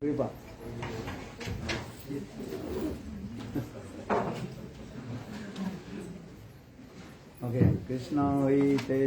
कृपा ओके कृष्ण ते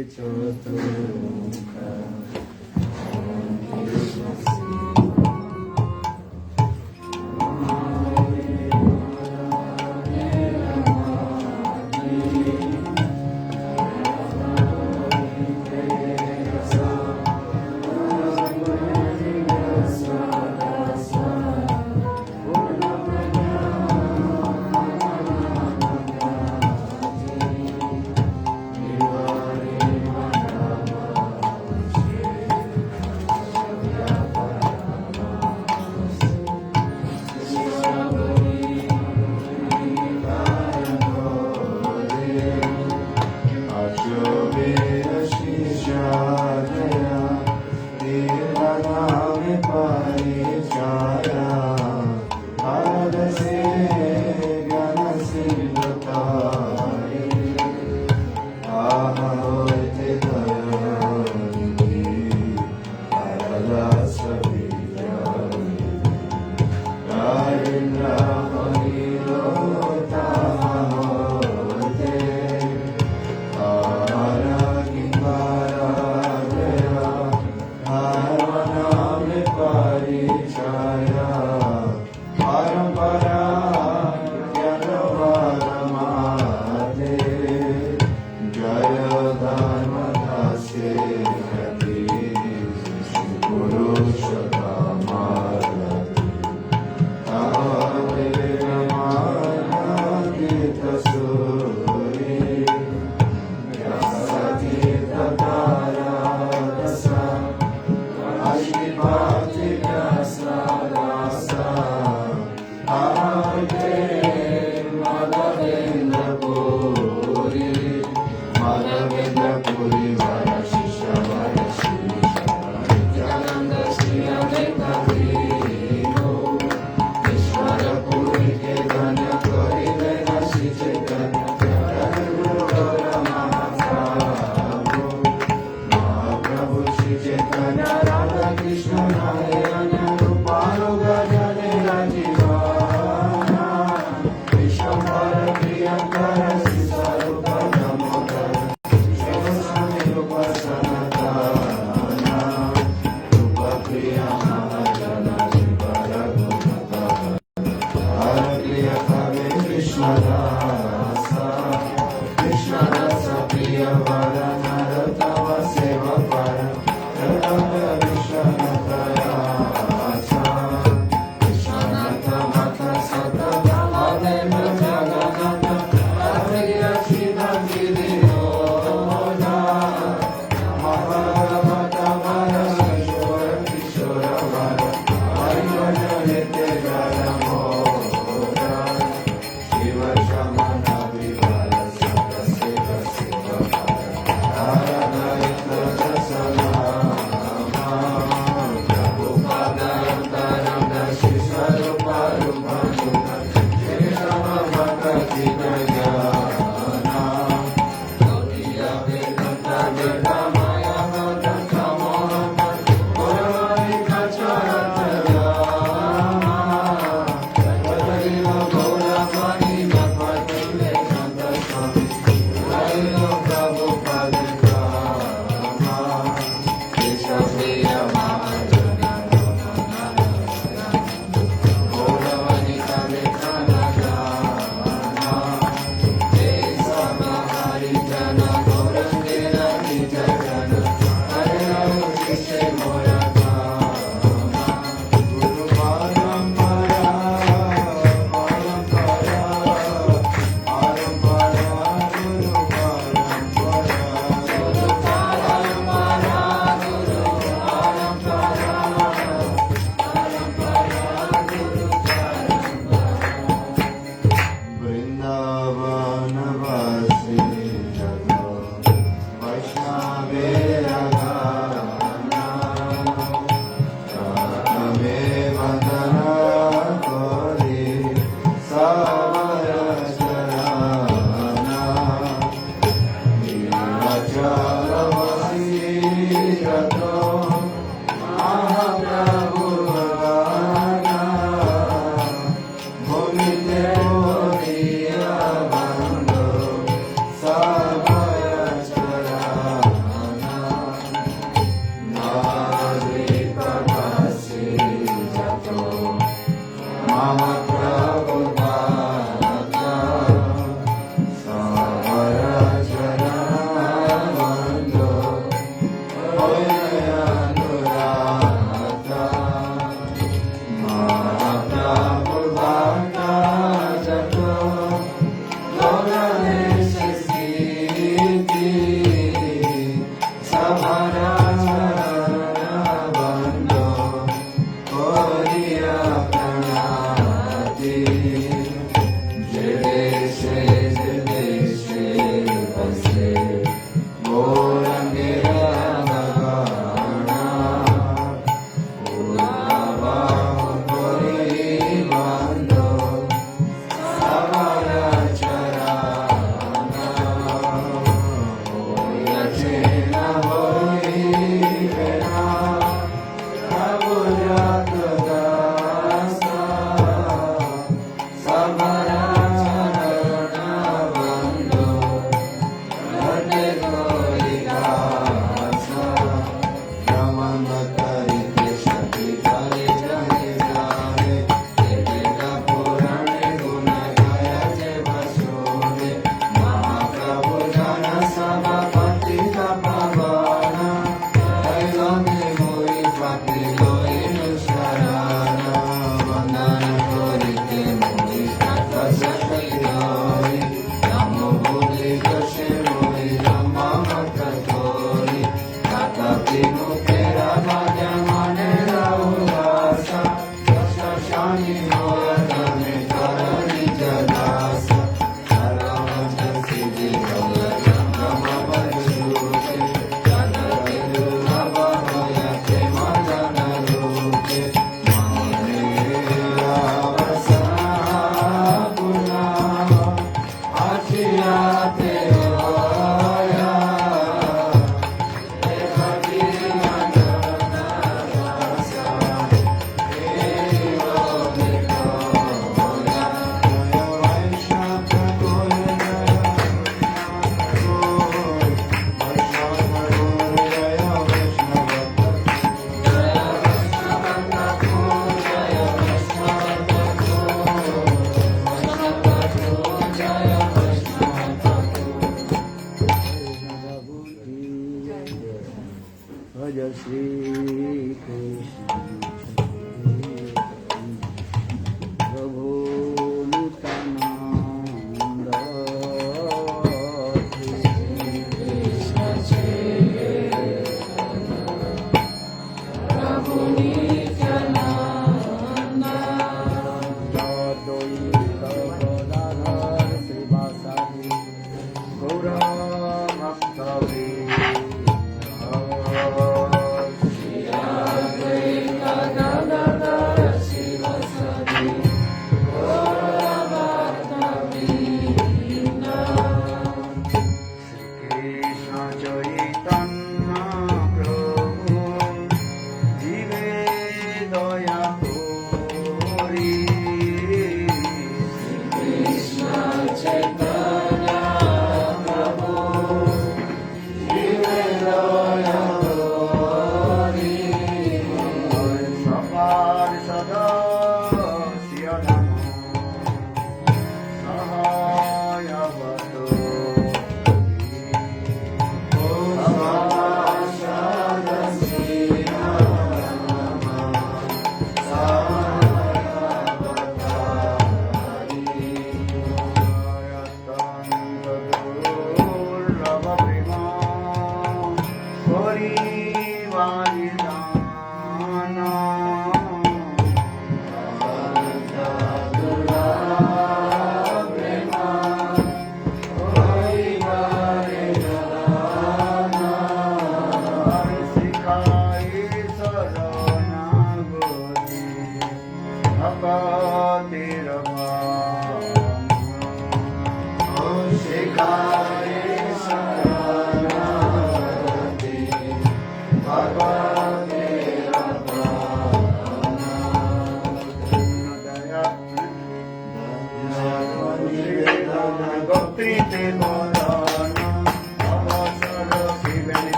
Krishna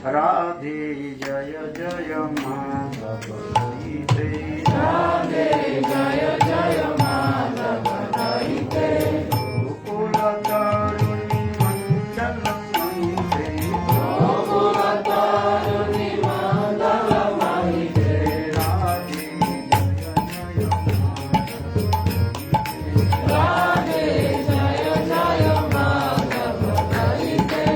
राधे जय जय माधव गीते राधे जय जय माधव गीते गोकुल तरुणी मंडल महिते गोकुल तरुणी मंडल महिते राधे जय जय राधे जय जय माधव गीते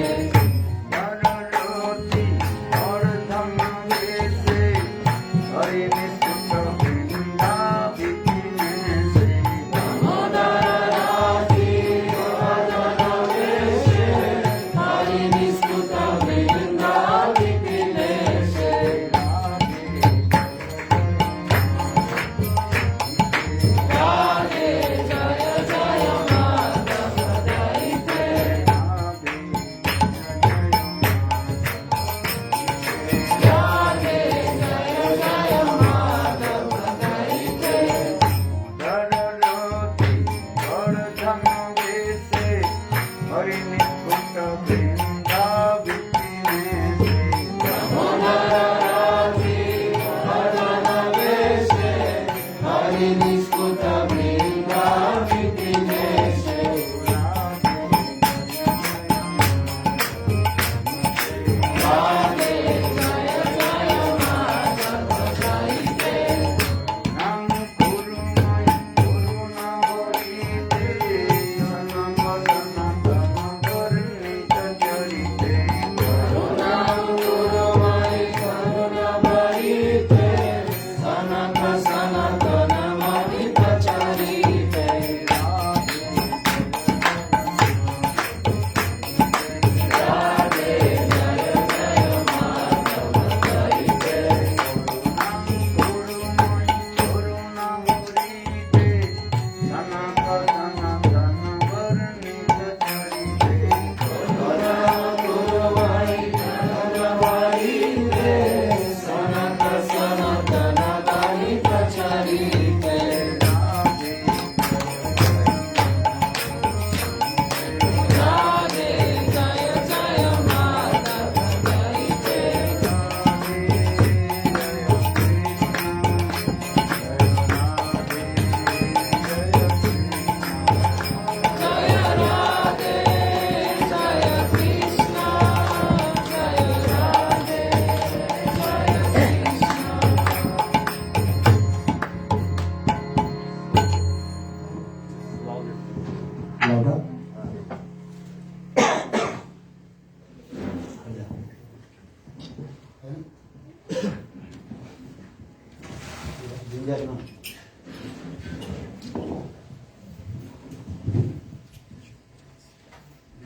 Yes, no.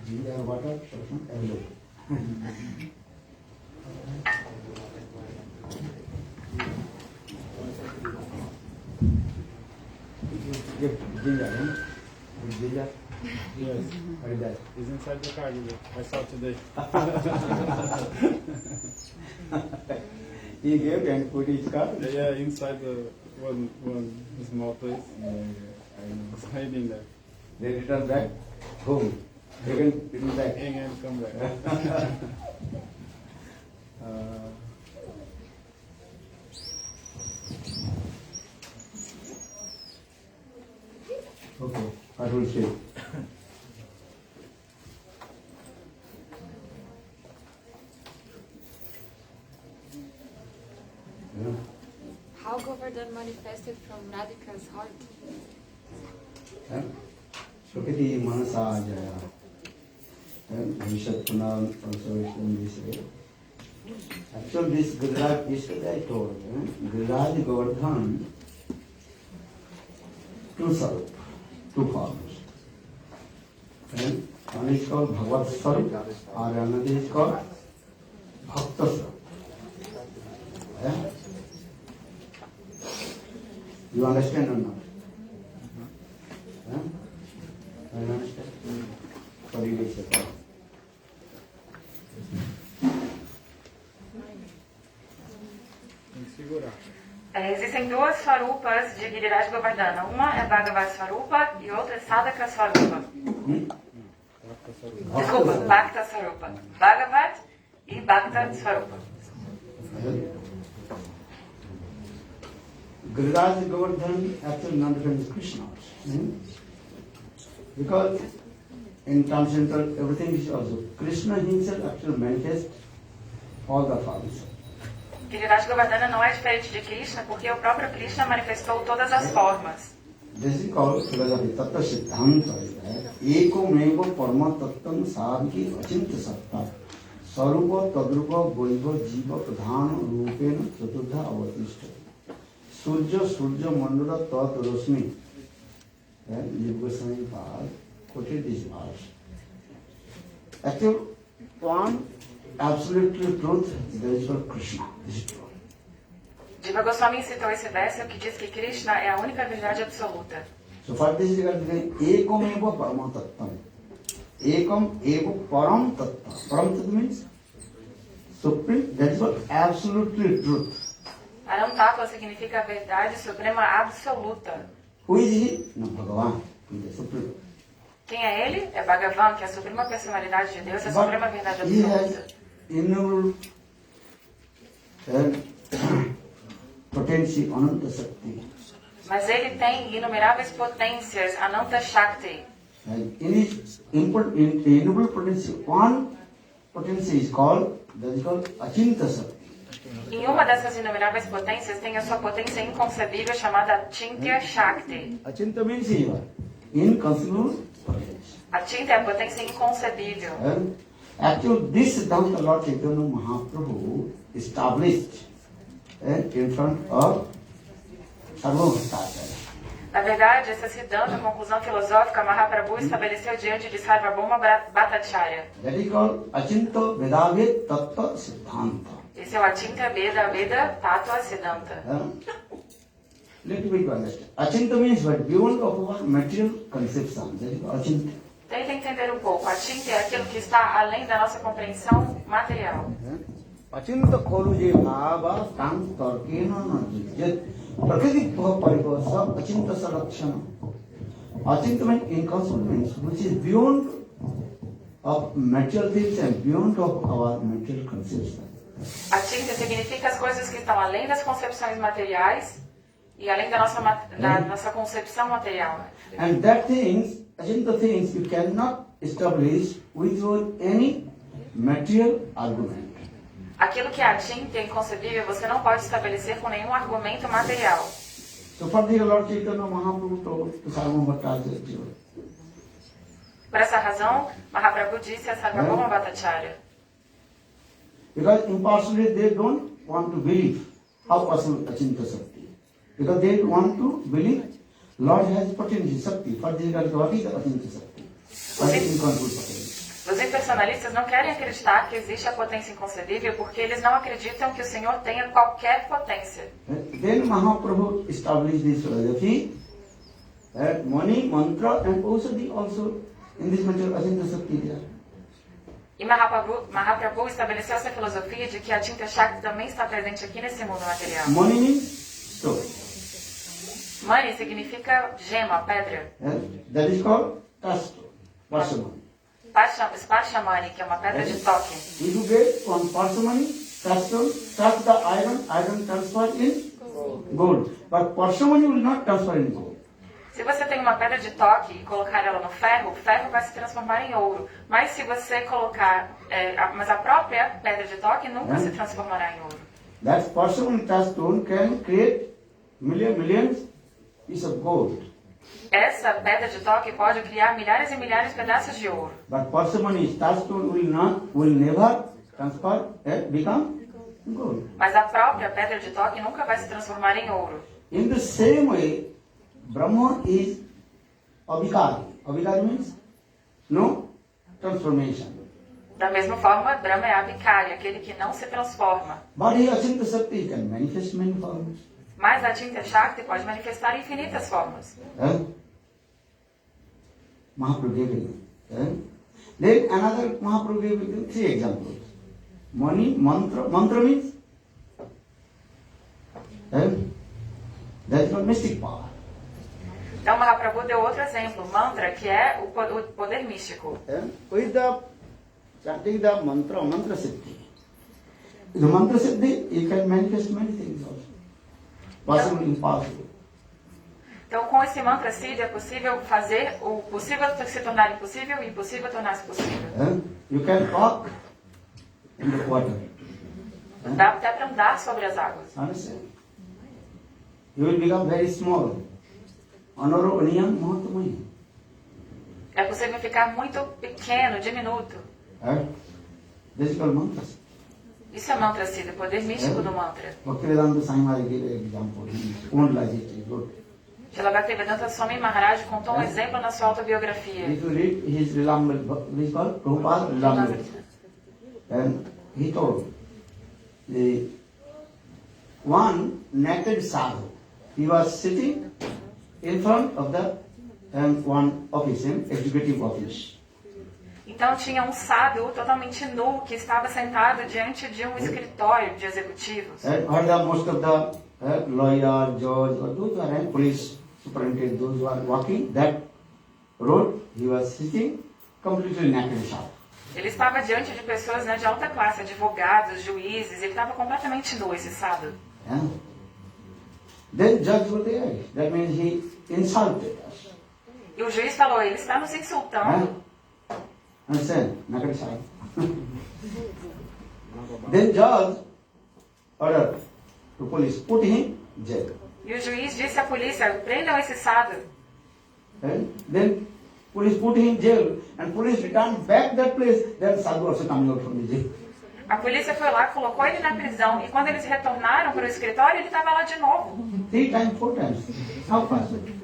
Ginger water, available. Give ginger, huh? With ginger. Yes, What is that? it's inside the car. I saw today. He gave and put his car. Yeah, inside the one small place. I know. It's hiding there. They return back home. They can return back. Hang and come back. Okay, I will say. How Govardhan manifested from Radhika's heart? Sukati Manasa Jaya. Vishad Punam also explained this way. Actually, this Giriraj, yesterday I told, Giriraj Govardhan, two Sarup, two forms. And one is called Bhagavad Sarup, and another is called Bhakta Sarup. You understand or not? I understand. Sorry, wait a second. Tem que segurar. Existem duas swarupas de Giriraj Govardhana. Uma é Bhagavad Swarupa e outra é Sadhaka Swarupa. Desculpa, Bhakta Swarupa. Bhagavad e Bhakta Swarupa. Giriraj Govardhan actually none of them is Krishna. Because in transcendental everything is also Krishna himself actually manifests all the forms. Giriraj Govardhana não é diferente de Krishna porque o próprio Krishna manifestou todas as formas. This is called philosophy, tattva siddhanta. Eko meva parma tattam sadhiki achintya satta. Sarupa tadrupa goiva jiva pradhana rupena chaturdha avatishta. Surya Surya Mandala Tat Rosmi. Jiva Goswami Pad quoted this verse. Actually, one absolutely truth, there is for Krishna. This is true. Jiva Goswami citou esse verso que diz que Krishna é a única verdade absoluta. So for this regard, Ekam eva parama tattam. Ekam eva param tattam. Param tattam means supreme, that is what absolutely truth. Param Tattva significa verdade suprema absoluta. Who is he? No, Bhagavan. He is the supreme. Quem é ele? É Bhagavan, que é a suprema personalidade de Deus, a But suprema verdade he absoluta. has innumerable potency, ananta shakti. Mas ele tem inumeráveis potências, Ananta Shakti. And in his innumerable potency, one potency is called, that is called Achinta Shakti. Em uma dessas inumeráveis potências tem a sua potência inconcebível chamada Chintya Shakti. Achinta means here, inconceivable potency. A Chintya é a potência inconcebível. And actually, this Siddhanta Lord Chaitanya Mahaprabhu established in front of Sarvabhaumacharya. Na verdade, essa Siddhanta, conclusão filosófica, Mahaprabhu estabeleceu diante de Sarvabhauma Bhattacharya. That is called Achinta Vedaved Tattva Siddhanta. Esse é o Achintya Veda Tattva Siddhanta. Let me understand. Achinta means what? Beyond of our material conception. That is Achinta. Tenta entender um pouco. Achintya é aquilo que está além da nossa compreensão material. Achinta kholu je bhava tam tarkena na jujyat prakriti paripasa achinta sarakshana. Achinta means inconceivable means which is beyond of material things and beyond of our material conception. Achintya significa as coisas que estão além das concepções materiais e além da nossa concepção material. And that things, Achinta things, you cannot establish without any material argument. Aquilo que é Achintya, inconcebível, você não pode estabelecer com nenhum argumento material. So for the Lord Chaitanya Mahaprabhu told to Sarvabhaumacharya. Por essa razão, Mahaprabhu disse a Sarvabhauma Bhattacharya. Because impartially they don't want to believe how possible Achinta Shakti. Because they want to believe Lord has potency, Shakti. For this, what is the potency Shakti? What is inconceivable potency? Os impersonalistas não querem acreditar que existe a potência inconcebível porque eles não acreditam que o Senhor tenha qualquer potência. Then Mahaprabhu established this philosophy that money, mantra and Aushadhi also in this material Achinta Shakti there. E Mahaprabhu estabeleceu essa filosofia de que a Achinta Shakti também está presente aqui nesse mundo material. Money means stone. Mani significa gema, pedra. That is called Tasto, Parsamani. Sparshamani, que é uma pedra de toque. If you get one Parsamani, Tasto, touch the iron transfer in gold. But Parsamani will not transfer in gold. Se você tem uma pedra de toque e colocar ela no ferro, o ferro vai se transformar em ouro. Mas se você colocar, mas a própria pedra de toque nunca se transformará em ouro. That Parsamani stone can create millions pieces of gold. Essa pedra de toque pode criar milhares e milhares de pedaços de ouro. But Parsamani stone will never transfer become gold. Mas a própria pedra de toque nunca vai se transformar em ouro. In the same way, Brahma is avikari. Avikari means no transformation. Da mesma forma, Brahma é Abhikari, aquele que não se transforma. But he Achinta Shakti can manifest many forms. Mas a Achinta Shakti pode manifestar infinitas formas. Mahaprabhu gave it. Then another Mahaprabhu gave it 3 examples. Money, mantra means that is called mystic power. Então Mahaprabhu deu outro exemplo, mantra, que é o poder místico. With the chanting the mantra siddhi. The mantra siddhi, you can manifest many things also. Possible, impossible. Então com esse mantra siddhi é possível fazer o possível se tornar impossível e o impossível tornar-se possível. You can walk in the water. Dá até para andar sobre as águas. Understand? You will become very small. Anoro Aniyam Mahatamaya. É possível ficar muito pequeno, diminuto. This is called mantra. Isso é mantra siddhi, o poder místico do mantra. Bhaktivedanta Swami Maharaj gave an example. He won't like it. He wrote. Srila Bhaktivedanta Swami Maharaj contou um exemplo na sua autobiografia. If you read his Lilamrit, this is called Prabhupada Lilamrit. And he told the one naked sadhu. He was sitting in front of the one office, executive office. Então tinha um sábio totalmente nu que estava sentado diante de um escritório de executivos. And most of the lawyer, judge, or those who are police superintendent, those who are walking that road, he was sitting completely naked sadhu. Ele estava diante de pessoas, né, de alta classe, advogados, juízes, ele estava completamente nu, esse sábio. Yeah. Then judge was there. That means he insulted us. E o juiz falou, ele está nos insultando. Understand? Naked sadhu. Then judge ordered to police, put him in jail. E o juiz disse à polícia, prendam esse sábio. And then police put him in jail, and police returned back that place. Then sadhu also coming out from the jail. A polícia foi lá, colocou ele na prisão, e quando eles retornaram para o escritório, ele estava lá de novo. 3 times, 4 times. How possible?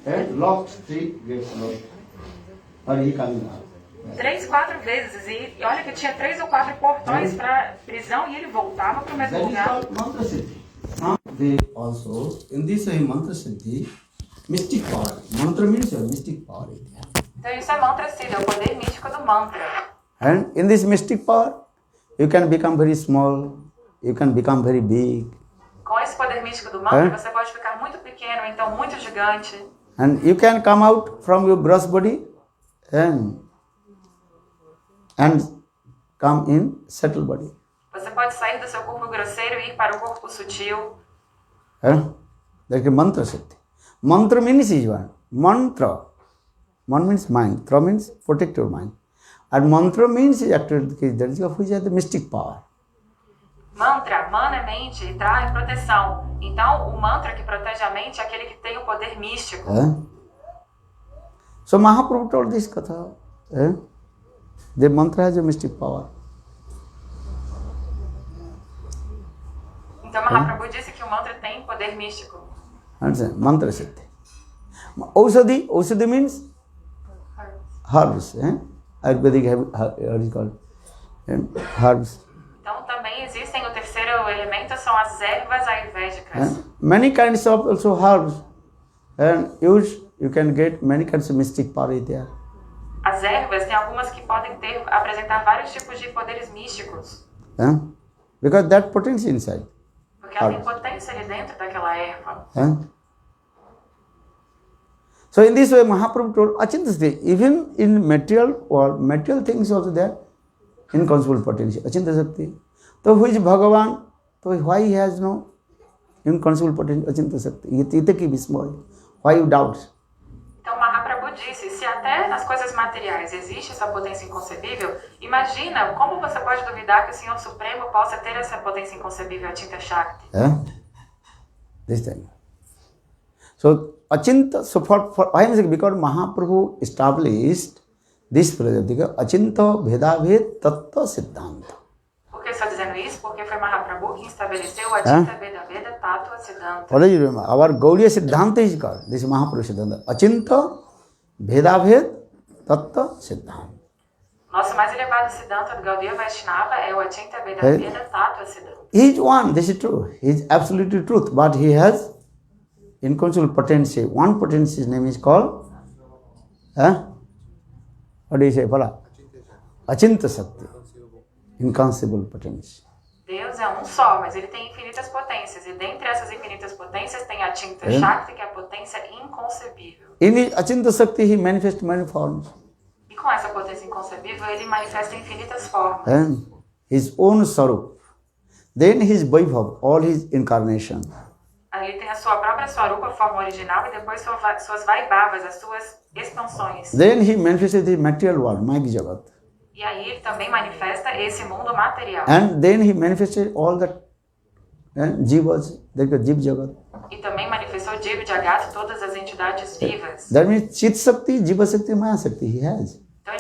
And locked 3 gates locked. Or he coming out. 3, 4 vezes. E olha que tinha 3 ou 4 portões para prisão e ele voltava para o mesmo That is lugar. called mantra siddhi. Now they also, in this mantra siddhi, mystic power. Mantra means mystic power. Então isso é mantra siddhi, é o poder místico do mantra. And in this mystic power, you can become very small, you can become very big. Com esse poder místico do mantra, você pode ficar muito pequeno, então muito gigante. And you can come out from your gross body and come in subtle body. Você pode sair do seu corpo grosseiro e ir para o corpo sutil. That is mantra siddhi. Mantra means is one. Mantra. Man means mind. Tra means protect your mind. And mantra means actually that is which is the mystic power. Mantra, mana é mente e tra é proteção. Então, o mantra que protege a mente é aquele que tem o poder místico. So Mahaprabhu told this katha. The mantra has a mystic power. Então Mahaprabhu disse que o mantra tem poder místico. Understand? Mantra Siddhi. Aushadhi means herbs. Ayurvedic, how is it called? Herbs. Então também existem, o terceiro elemento são as ervas ayurvédicas. Many kinds of also herbs. And you can get many kinds of mystic power there. As ervas, tem algumas que podem apresentar vários tipos de poderes místicos. Because that potential inside. Porque ela tem potência ali dentro daquela erva. So in this way, Mahaprabhu told Achintya, even in material world, material things also there, inconceivable potential. Achintya Shakti. So who is Bhagavan? So why he has no inconceivable potential? Achintya Shakti. Ite ki vismoy. Why you doubt? Então Mahaprabhu disse, se até nas coisas materiais existe essa potência inconcebível, imagina como você pode duvidar que o Senhor Supremo possa ter essa potência inconcebível, Achintya Shakti. This thing. So Achintya, so for why am I saying? Because Mahaprabhu established this philosophy, Achintya Bhedabhed Tattva Siddhanta. Por que estou dizendo isso? Porque foi Mahaprabhu que estabeleceu o Achintya Bhedabhed Tattva Siddhanta. What do you remember? Our Gaudiya Siddhanta is called, this is Mahaprabhu Siddhanta, Achintya Bhedabhed Tattva Siddhanta. Nosso mais elevado Siddhanta do Gaudiya Vaishnava é o Achintya Bhedabhed Tattva Siddhanta. He is one, this is true. He is absolutely truth, but he has inconceivable potency. One potency, his name is called, what do you say, Pala? Achintya Shakti. Inconceivable potency. Deus é um só, mas ele tem infinitas potências. E dentre essas infinitas potências tem a Achintya Shakti, que é a potência inconcebível. In his Achintya Shakti, he manifests many forms. E com essa potência inconcebível, ele manifesta infinitas formas. And his own Sarup. Then his Vaibhav, all his incarnation. Ali tem a sua própria Swarupa, forma original, e depois suas Vaibhavas, as suas expansões. Then he manifested the material world, Maya Jagat. E aí ele também manifesta esse mundo material. And then he manifested all the jivas, that is Jiv Jagat. E também manifestou Jiv Jagat, todas as entidades vivas. That means Chit Shakti, Jiva Shakti, Maya Shakti he has. Então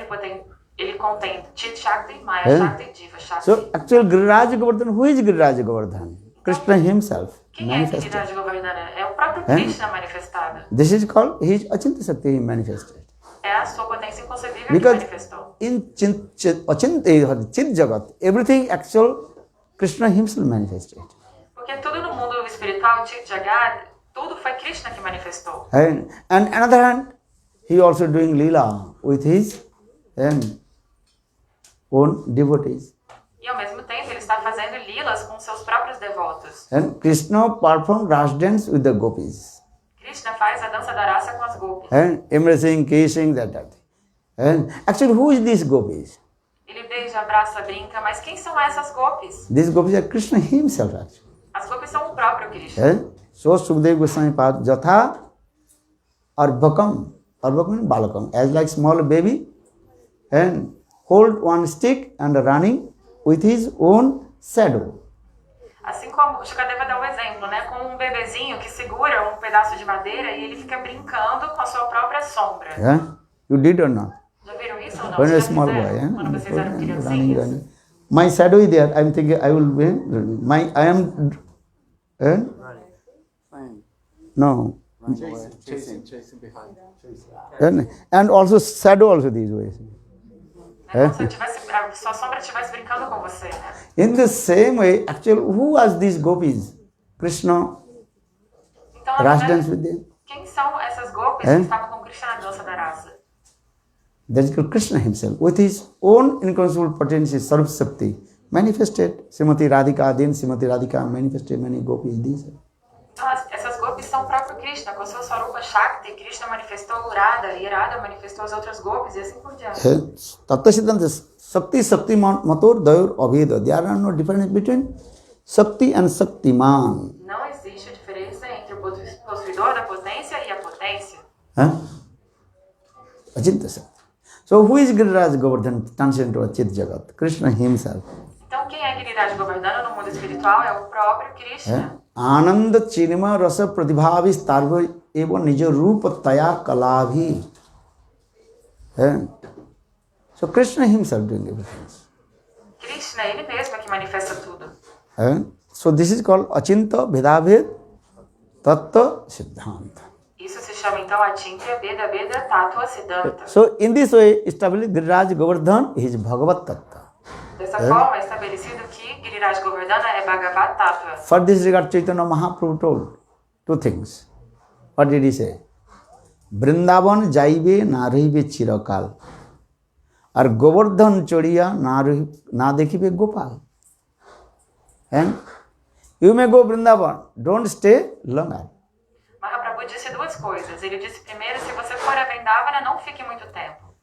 ele contém Chit Shakti, Maya Shakti e Jiva Shakti. So actual Giriraj Govardhan, who is Giriraj Govardhan? Krishna himself. Quem é Giriraj Govardhana? É o próprio Krishna manifestado. This is called his Achintya Shakti he manifested. É a sua potência inconcebível que Because manifestou. in Chit Jagat, everything actual Krishna himself manifested. Porque tudo no mundo espiritual, Chit Jagat, tudo foi Krishna que manifestou. And another hand, he also doing lila with his own devotees. E ao mesmo tempo ele está fazendo lilas com seus próprios devotos. And Krishna performed ras dance with the gopis. Krishna faz a dança da raça com as gopis. And embracing, kissing, that. And actually, who is these gopis? Ele beija, abraça, brinca, mas quem são essas gopis? These gopis are Krishna himself actually. As gopis são o próprio Krishna. So Sukadeva Goswami Pad Jatha Arbhakam. Arbhakam means balakam. As like small baby and hold one stick and running with his own shadow. Assim como Shukadeva dá o exemplo, né? Com um bebezinho que segura um pedaço de madeira e ele fica brincando com a sua própria sombra. You did or not? Já viram isso ou não? When Vocês a small fizeram? boy, Quando vocês eram running, criancinhas? My shadow is there. I'm thinking I will be. I am. No. Chasing behind. And also shadow also these ways. Como se a sua sombra estivesse brincando com você, né? In the same way, actually, who was these gopis? Krishna Então, na ras verdade, dance with them. quem são essas gopis que estavam com Krishna na dança da raça? That is called Krishna himself, with his own inconceivable potency, Sarup Shakti, manifested. Srimati Radhika, then Srimati Radhika manifested many gopis. These. Então, essas gopis são o próprio Krishna, com sua Swarupa Shakti. Krishna manifestou Radha, e Radha manifestou as outras gopis, e assim por diante. Tattva Siddhanta, Shakti, Shaktiman, Mator, Dayur, Abheda. There are no difference between Shakti and Shaktiman. Não existe diferença entre o possuidor da potência e a potência. Achintya Shakti. So who is Giriraj Govardhan transcendent to Chit Jagat? Krishna himself. Então, quem é Giriraj Govardhana no mundo espiritual é o próprio Krishna. आनंद चिन्मय रस प्रतिभावि तार्व एवं निज रूप तया कला भी है. So Krishna himself doing everything. Krishna, ele mesmo é que manifesta tudo. So this is called Achintya Bhedabhed Tattva Siddhanta. Isso se chama então Achintya Veda Veda Tattva Siddhanta. So in this way, established Giriraj Govardhan is Bhagavat Tattva. Dessa forma, é estabelecido que Giriraj Govardhana é Bhagavat Tattva. For this regard, Chaitanya Mahaprabhu told two things. What did he say? Vrindavan jaibe na rahibe chirakal. Or Govardhan chodiya na dekhibe Gopal. And you may go Vrindavan, don't stay longer. Mahaprabhu disse duas coisas. Ele disse primeiro, se você for a Vrindavana, não fique muito tempo.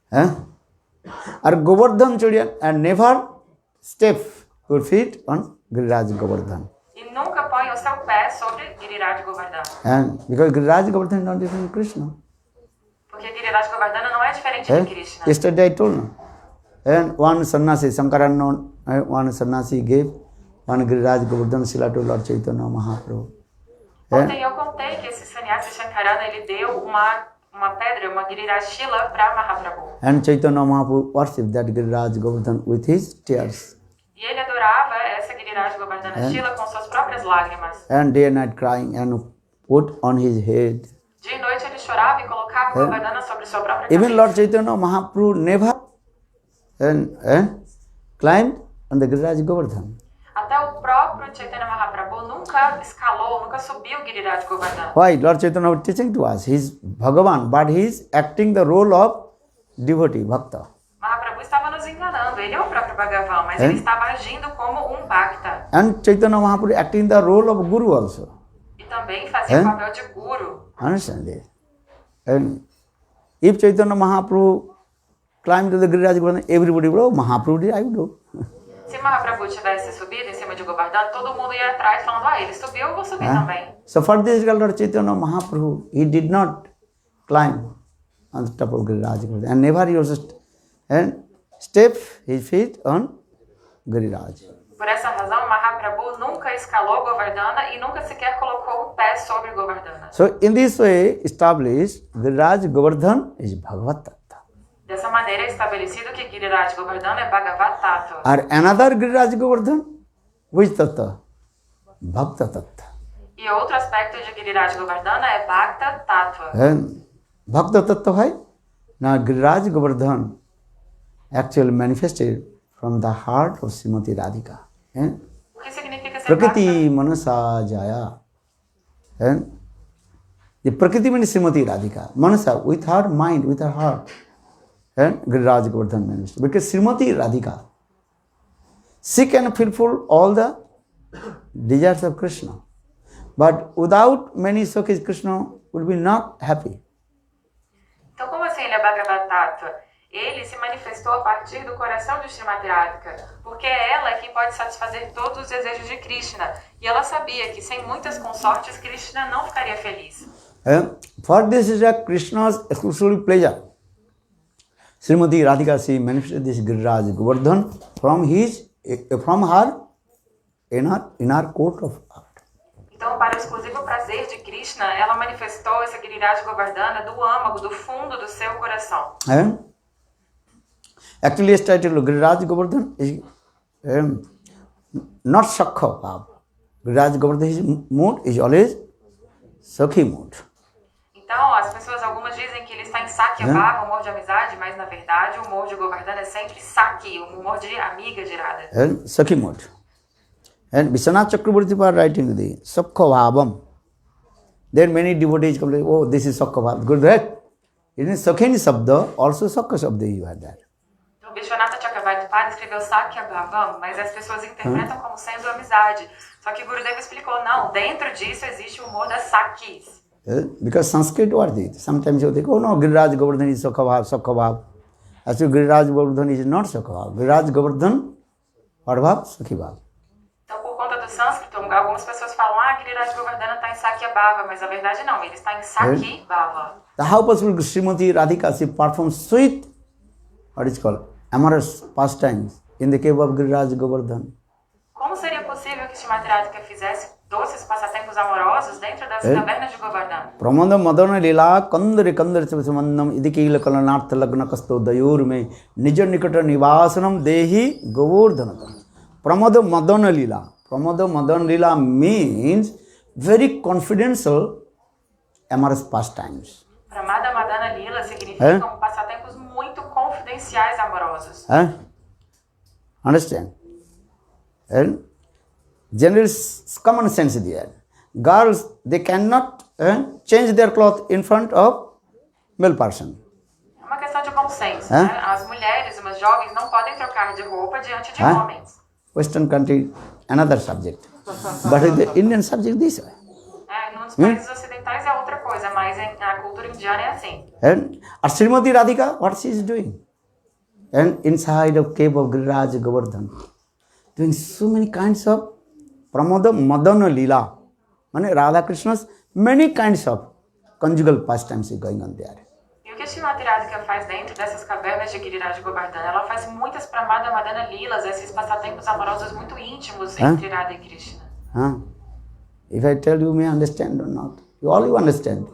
Or Govardhan chodiya and never step your feet on Giriraj Govardhan. E nunca põe o seu pé sobre Giriraj Govardhana. And because Giriraj Govardhan is not different from Krishna. Porque Giriraj Govardhana não é diferente de Krishna. Yesterday I told you. And one sannyasi, Sankarananda, one sannyasi gave one Giriraj Govardhan Sila to Lord Chaitanya Mahaprabhu. Ontem eu contei que esse sannyasi Shankarana, ele deu uma pedra, uma Giriraj Shila para Mahaprabhu. And Chaitanya Mahaprabhu worshipped that Giriraj Govardhan with his tears. E ele adorava essa Giriraj Govardhana Shila com suas próprias lágrimas. And day and night crying and put on his head. Dia e noite ele chorava e colocava Govardhana sobre sua própria Even cabeça. Lord Chaitanya Mahaprabhu never climbed on the Giriraj Govardhan. Até o próprio Chaitanya Mahaprabhu nunca escalou, nunca subiu Giriraj Govardhana. Why? Lord Chaitanya was teaching to us. He is Bhagavan, but he is acting the role of devotee, bhakta. Mahaprabhu estava nos enganando, ele é o próprio Bhagavan, mas ele estava agindo como um Bhakta. And Chaitanya Mahaprabhu acting the role of Guru also. E também fazia o papel de Guru. Understand this? And if Chaitanya Mahaprabhu climbed to the Giriraj Govardhan, everybody would, oh, Mahaprabhu did, I would do. Se Mahaprabhu tivesse subido em cima de Govardhana, todo mundo ia atrás falando, ele subiu, eu vou subir também. So for this, Lord Chaitanya Mahaprabhu, he did not climb on the top of Giriraj Govardhan. And never he also step his feet on Giriraj. Por essa razão, Mahaprabhu nunca escalou Govardhana e nunca sequer colocou o pé sobre Govardhana. So in this way, established, Giriraj Govardhan is Bhagavat Tattva. Dessa maneira é estabelecido que Giriraj Govardhana é Bhagavat Tattva. Or another Giriraj Govardhan, which Tattva? Bhakta Tattva. E outro aspecto de Giriraj Govardhana é Bhakta Tattva. And Bhakta Tattva hai? Now Giriraj Govardhan actually manifested from the heart of Srimati Radhika. O que significa ser Prakriti Manasa Jaya. And the Prakriti means Srimati Radhika. Manasa, with her mind, with her heart. And Giriraj Govardhan manifested. Because Srimati Radhika, she can fulfill all the desires of Krishna. But without many Sakhis, Krishna would be not happy. Então, como assim ele é Bhagavat Tattva? Ele se manifestou a partir do coração de Srimati Radhika, porque é ela quem pode satisfazer todos os desejos de Krishna. E ela sabia que sem muitas consortes, Krishna não ficaria feliz. For this is a Krishna's exclusive pleasure. Srimati Radhika, she manifested this Giriraj Govardhan from her inner court of heart. Então, para o exclusivo prazer de Krishna, ela manifestou essa Giriraj Govardhana do âmago, do fundo do seu coração. Actually, it's titled Giriraj Govardhan is not Sakha Bhav. Giriraj Govardhan's mood is always Sakhi mood. Então, as pessoas, algumas dizem que ele está em Sakya Bhava, humor de amizade, mas na verdade o humor de Govardhana é sempre Sakhi, o humor de amiga de Radha. Sakhi mood. And Vishwanath Chakravarti was writing the Sakha Bhavam. Then many devotees come like, oh, this is Sakha Bhav. Good, right? It is Sakhini Sabda, also Sakha Sabda you had that. O Vishwanath Chakravarti escreveu Sakya Bhavam, mas as pessoas interpretam como sendo amizade. Só que Gurudeva explicou, não, dentro disso existe o humor das Sakhis. Because Sanskrit worthy. Sometimes you think, oh no, Giriraj Govardhan is Sakha Bhav, Sakha Bhav. Actually, Giriraj Govardhan is not Sakha Bhav. Giriraj Govardhan, what Bhav? Sakhi Bhav. Então, por conta do sânscrito, algumas pessoas falam, Giriraj Govardhana está em Sakya Bhava, mas a verdade não, ele está em Sakhi Bhava. How possible Srimati Radhika, she performs sweet, what is called, amorous pastimes in the cave of Giriraj Govardhan? Como seria possível que Srimati Radhika fizesse doces passatempos amorosos dentro das cavernas de Govardhana? Pramada Madana Lila Kandari Kandari Samandam Idikila Kalanartha Lagna Kasto Dayur me Nija Nikata Nivasanam Dehi Govardhanata. Pramada Madana Lila. Pramada Madana Lila means very confidential amorous pastimes. Pramada Madana Lila significam passatempos muito confidenciais amorosos. Understand? And general common sense there. Girls, they cannot change their cloth in front of male person. É uma questão de bom senso, né? As mulheres, umas jovens, não podem trocar de roupa diante de homens. Western country, another subject. But in the Indian subject, this way. Nos países ocidentais é outra coisa, mas na cultura indiana é assim. And Srimati Radhika, what she is doing? And inside of cave of Giriraj Govardhan, doing so many kinds of Pramoda Madana Lila. Mane Radha Krishna's many kinds of conjugal pastimes is going on there. E o que Srimati Radhika faz dentro dessas cavernas de Giriraj Govardhana? Ela faz muitas Pramada Madana Lilas, esses passatempos amorosos muito íntimos entre Radha e Krishna. If I tell you, may understand or not? You all understand.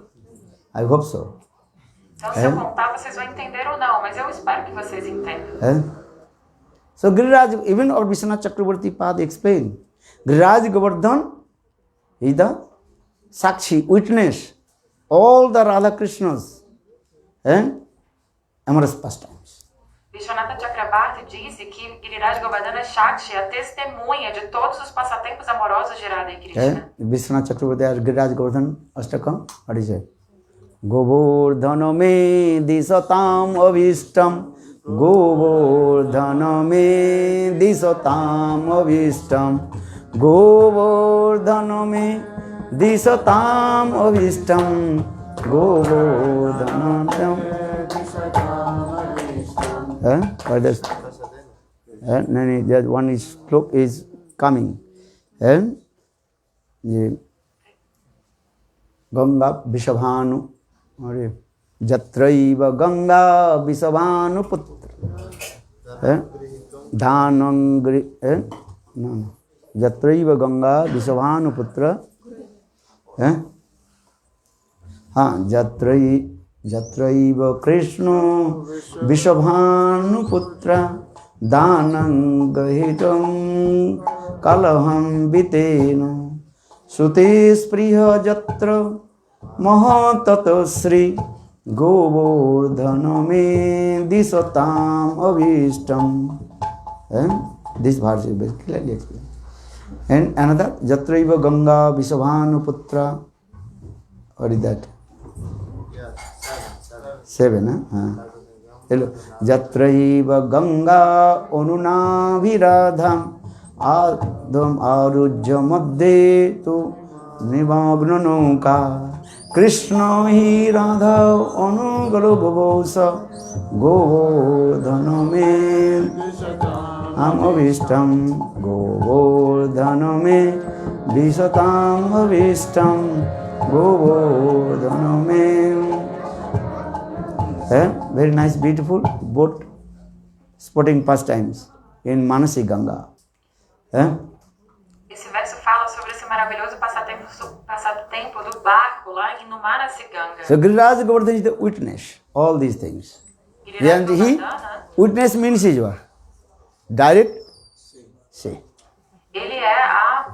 I hope so. Então, se eu contar, vocês vão entender ou não, mas eu espero que vocês entendam. So, Giriraj, even our Vishwanath Chakravarti Pad explained, Giriraj Govardhan is the Sakshi, witness all the Radha Krishnas and amorous pastimes. Vishwanatha Chakrabarti disse que Giriraj Govardhana Shakshi é a testemunha de todos os passatempos amorosos de Radha e Krishna. Vishwanath Chakravarti Giriraj Govardhan Ashtakam, what is it? Govardhana me disatam avishtam, Govardhana me disatam avishtam, Govardhana me disatam avishtam, Govardhana. What is? That one is cloak is coming, and Ganga Vishabhanu, Jatraiva Ganga Vishabhanu Putra, Dhanangri, no, Jatraiva Ganga Vishabhanu Putra, Jatraiva Krishna Vishabhanu Putra Dhanangahitam Kalaham Vitena Sutis Priya Jatra Mahatata Sri Govardhana me disatam avishtam. This verse is basically explained. And another Jatraiva Ganga Vishabhanu Putra. What is that? 7, Hello. Jatraiva Ganga Onuna Viradham Adham Arujya Madhe Tu Nivagnanuka Krishna hi Radha Anugalo Bhavosa Govardhana me Amavishtam Govardhana me Visatam Avishtam Govardhana me. Very nice, beautiful boat sporting pastimes in Manasi Ganga. Esse verso fala sobre esse maravilhoso passatempo do barco lá no Manasi Ganga. So Giriraj Govardhan is the witness, all these things. And he, witness means is what? Direct say. Ele é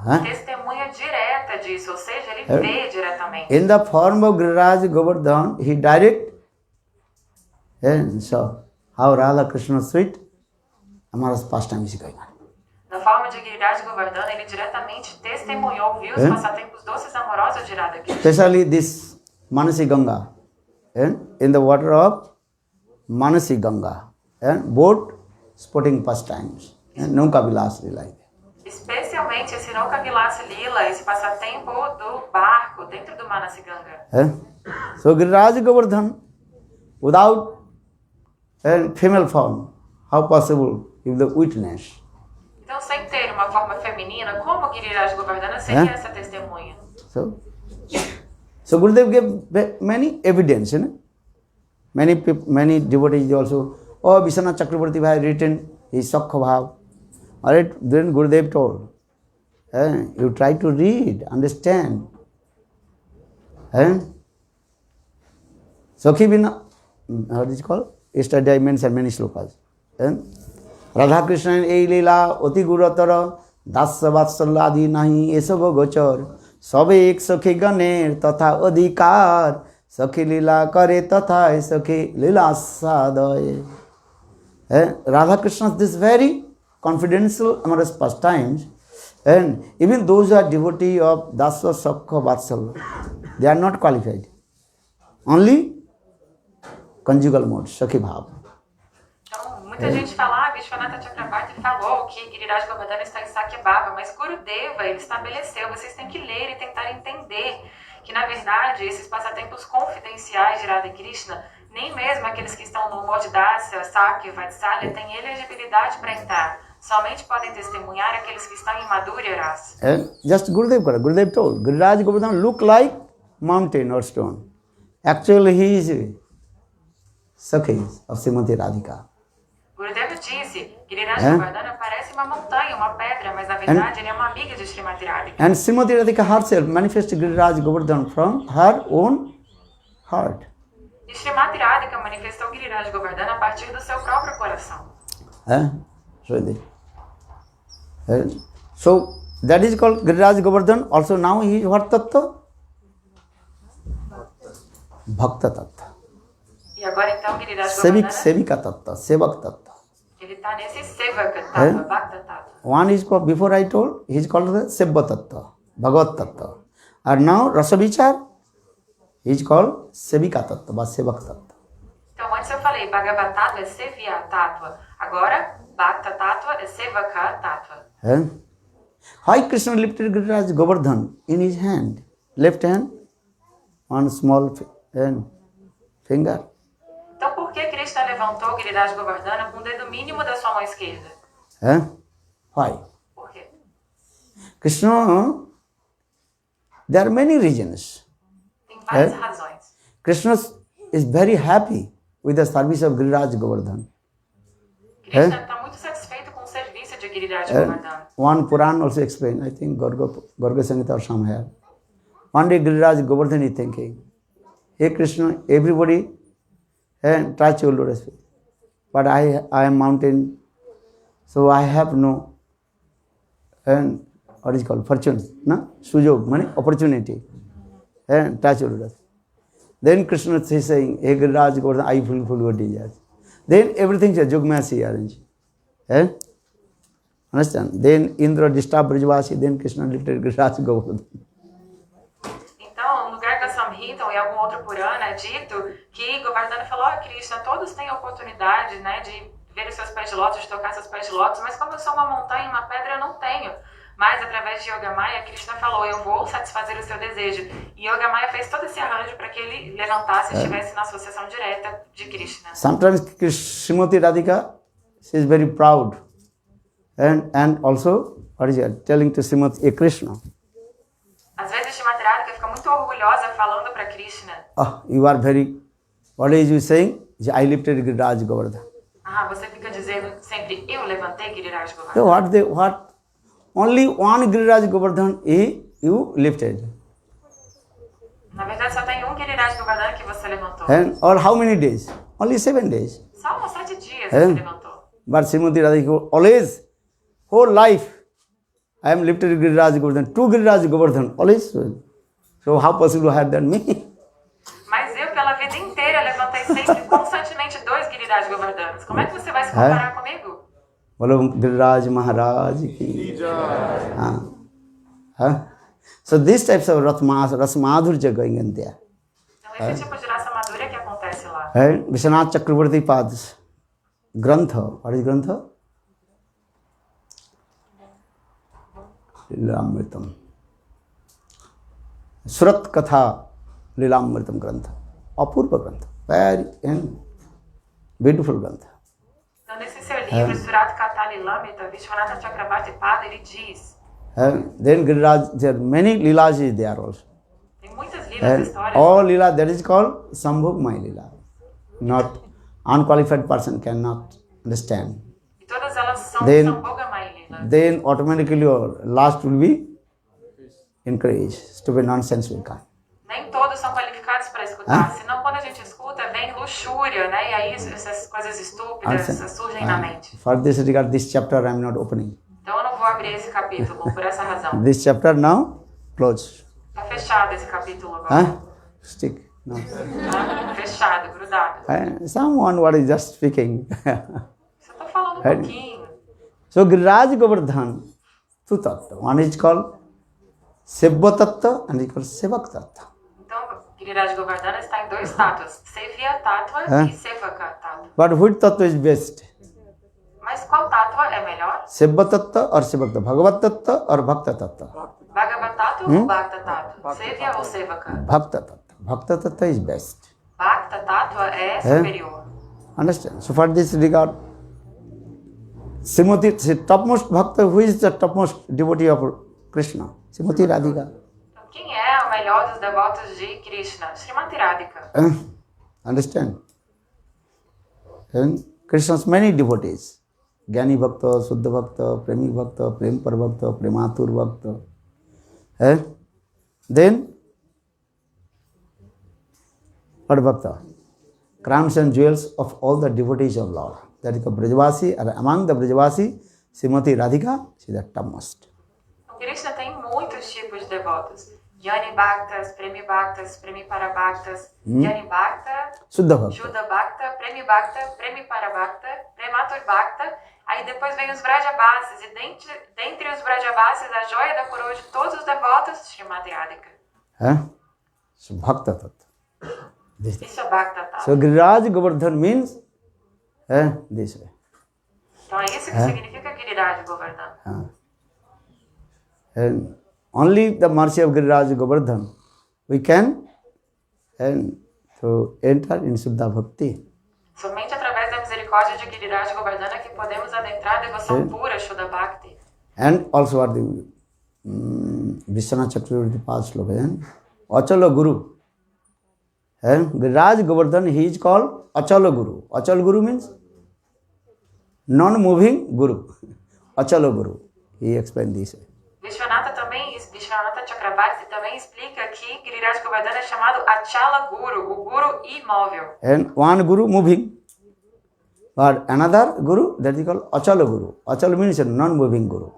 a testemunha direta disso, ou seja, ele vê diretamente. In the form of Giriraj Govardhan, he direct. And so, how Radha Krishna sweet, amorous pastime is going on. Na forma de Giriraj Govardhana, ele diretamente testemunhou, viu os passatempos doces amorosos de Radha Krishna. Especially this Manasi Ganga, in the water of Manasi Ganga, and boat sporting pastimes, and Nauka Vilas Lila. Especialmente esse Nauka Vilas Lila, esse passatempo do barco dentro do Manasi Ganga. So Giriraj Govardhan, without a female form, how possible if the witness? Então, sem ter uma forma feminina, como Giriraj Govardhana seria essa testemunha? So Gurudev gave many evidence, many devotees also, oh, Vishwanath Chakravarti has written his Sakha Bhav. Alright, then Gurudev told, you try to read, understand. Sakhi Vina, how is it called? Yesterday I mentioned many slokas. Radha Krishna ei leela oti guratara dasya vatsaladi nahi esava gochar सब एक सखी गणेर तथा अधिकार सखी लीला करे तथा सखी लीला सादय. Radha Krishna, this very confidential amorous pastimes, and even those who are devotee of Dasa Sakha Vatsal, they are not qualified. Only conjugal mode, Sakhi Bhav. Então, muita gente fala, Vishwanatha Chakravarti falou que Giriraj Govardhana está em Sakyabhava, mas Gurudeva, ele estabeleceu, vocês têm que ler e tentar entender que, na verdade, esses passatempos confidenciais de Radha e Krishna, nem mesmo aqueles que estão no humor de Dasya, Sakya, Vatsalya, têm elegibilidade para entrar. Somente podem testemunhar aqueles que estão em Madhurya Rasa. Just Gurudev told, Giriraj Govardhana look like mountain or stone. Actually, he is Sakhi of Srimati Radhika. Gurudeva disse, Giriraj Govardhana parece uma montanha, uma pedra, mas na verdade ele é uma amiga de Srimati Radhika. And Srimati Radhika herself manifested Giriraj Govardhana from her own heart. E Srimati Radhika manifestou Giriraj Govardhana a partir do seu próprio coração. So that is called Giriraj Govardhana. Also now he is what tattva? Bhakta tattva. E agora então Giriraj Govardhana, Sevika tattva, Sevak tattva. ele está nesse Sevaka Tattva, Bhakta Tattva. One is called, before I told, he is called the Sebba tattva, Bhagavat tattva. And now Rasavichar, he is called Sevika tattva, Sevak tattva. Então antes eu falei Bhagavad Tattva é Sevya Tattva, agora Bhakta Tattva é Sevaka Tattva. Why Krishna lifted Giriraj Govardhana in his hand, left hand, one small finger? Então por que Krishna levantou Giriraj Govardhana com o dedo mínimo da sua mão esquerda? Why? Por quê? Krishna, there are many reasons. Tem várias razões. Krishna is very happy with the service of Giriraj Govardhana. Krishna está muito satisfeito com o serviço de Giriraj Govardhana. One Puran also explained, I think Garga Samhita or somewhere. One day Giriraj Govardhana is thinking, hey Krishna, everybody try to lotus feet. But I am mountain, so I have no, what is called, fortune, no? Sujog, money, opportunity. Touch lotus. Then Krishna is saying, hey Giriraj Govardhana, I fulfill your desires. Then everything is Jogmasi arranged. Understand? Then Indra disturbed Brijvasi, then Krishna lifted Giriraj Govardhana. Então, no Garga Samhita ou em algum outro Purana é dito que Govardhana falou, Krishna, todos têm a oportunidade, né, de ver os seus pés de lótus, de tocar seus pés de lótus, mas como eu sou uma montanha, uma pedra, eu não tenho. Mas através de Yogamaya, Krishna falou, eu vou satisfazer o seu desejo. E Yogamaya fez todo esse arranjo para que ele levantasse e estivesse na associação direta de Krishna. Sometimes Srimati Radhika, she is very proud. And also, what is it? Telling to Srimati Krishna. Às vezes Srimati Radhika fica muito orgulhosa falando para Krishna. You are very, what is you saying? I lifted Giriraj Govardhana. Você fica dizendo sempre, eu levantei Giriraj Govardhana. So only one Giriraj Govardhana you lifted. Na verdade, só tem um Giriraj Govardhana que você levantou. Or how many days? Only 7 days. Só 7 dias você levantou. But Srimati Radhika always, whole life, I am lifted Giriraj Govardhana, 2 Giriraj Govardhana, always. So how possible to have that me? Mas eu, pela vida inteira, levantei sempre, constantemente, 2 Giriraj Govardhanas. Como é que você vai se comparar comigo? Bolo Giriraj Maharaj ki. So these types of Rasmadhurja going in there. Então esse tipo de Rasa Madhurya que acontece lá. Vishwanath Chakravarti Pad's Grantha. What is Grantha? Lilamritam. Surat Katha Lilamritam Grantha. Apurva Grantha. Very beautiful Grantha. Então nesse seu livro, Surat Katha Lilamrita, Vishwanatha Chakravarti Pada, ele diz. Then Giriraj, there are many Leelas is there also. Tem muitas lilas, histórias. All Leela, that is called Sambhogmaya Leela. Not unqualified person cannot understand. E todas elas são Sambhogamaya Lila. Then automatically your last will be encouraged. Stupid nonsense will come. Nem todos são qualificados para escutar. Senão, quando a gente escuta, vem luxúria, né? E aí essas coisas estúpidas surgem na mente. For this regard, this chapter I am not opening. Então eu não vou abrir esse capítulo por essa razão. This chapter now closed. fechado esse capítulo agora. Huh? Stick. No. Tá? Fechado, grudado. Someone what is just speaking. Só tô falando Right. pouquinho. So Giriraj Govardhan, two tattva. One is called Sevya tattva and is called Sevak tattva. Então, Giriraj Govardhana está em dois tátuas. Sevya Tattva e Sevaka Tattva. But which tattva is best? Mas qual tátua é melhor? Sevya tattva or Sevak tattva? Bhagavat tattva or Bhakta tattva? Bhagavad Tattva ou Bhakta Tattva? Sevya ou Sevaka? Bhakta tattva. Bhakta tattva is best. Bhakta Tattva é superior. Understand? So for this regard, Srimati, the topmost bhakta, who is the topmost devotee of Krishna? Srimati Radhika. Então, quem é o melhor dos devotos de Krishna? Srimati Radhika. Understand? And Krishna's many devotees. Gyani Bhakta, Suddha Bhakta, Premi Bhakta, Prempar Bhakta, Prematur Bhakta. Then, what Bhakta? Crowns and jewels of all the devotees of Lord. That is Brajavasi, or among the Brajavasi, Srimati Radhika, she is the topmost. Krishna tem muitos tipos de devotos. Jnani Bhaktas, Premi Bhaktas, Premi Parabhaktas, Jnani Bhakta, Suddha Bhakta. Shuddha Bhakta, Premi Bhakta, Premi Parabhakta, Prematur Bhakta. Aí depois vem os Brajabasis, e dentre os Brajabasis, a joia da coroa de todos os devotos, Srimati Radhika. So Bhakta Tattva. Isso é Bhakta Tattva. So Giriraj Govardhan means this way. Então é isso que significa Giriraj Govardhana. And only the mercy of Giriraj Govardhan we can to enter in Suddha Bhakti. Somente através da misericórdia de Giriraj Govardhana que podemos adentrar a devoção pura, Shuddha Bhakti. And also what the Vishwanath Chakravarti past sloka, Achala Guru. Giriraj Govardhan, he is called Achala Guru. Achala Guru means non-moving Guru. Achala Guru. He explained this. Vishwanatha Chakravarti também explica que Giriraj Govardhana é chamado Achala Guru, o Guru imóvel. And one Guru moving, but another Guru that is called Achala Guru. Achala means a non-moving Guru.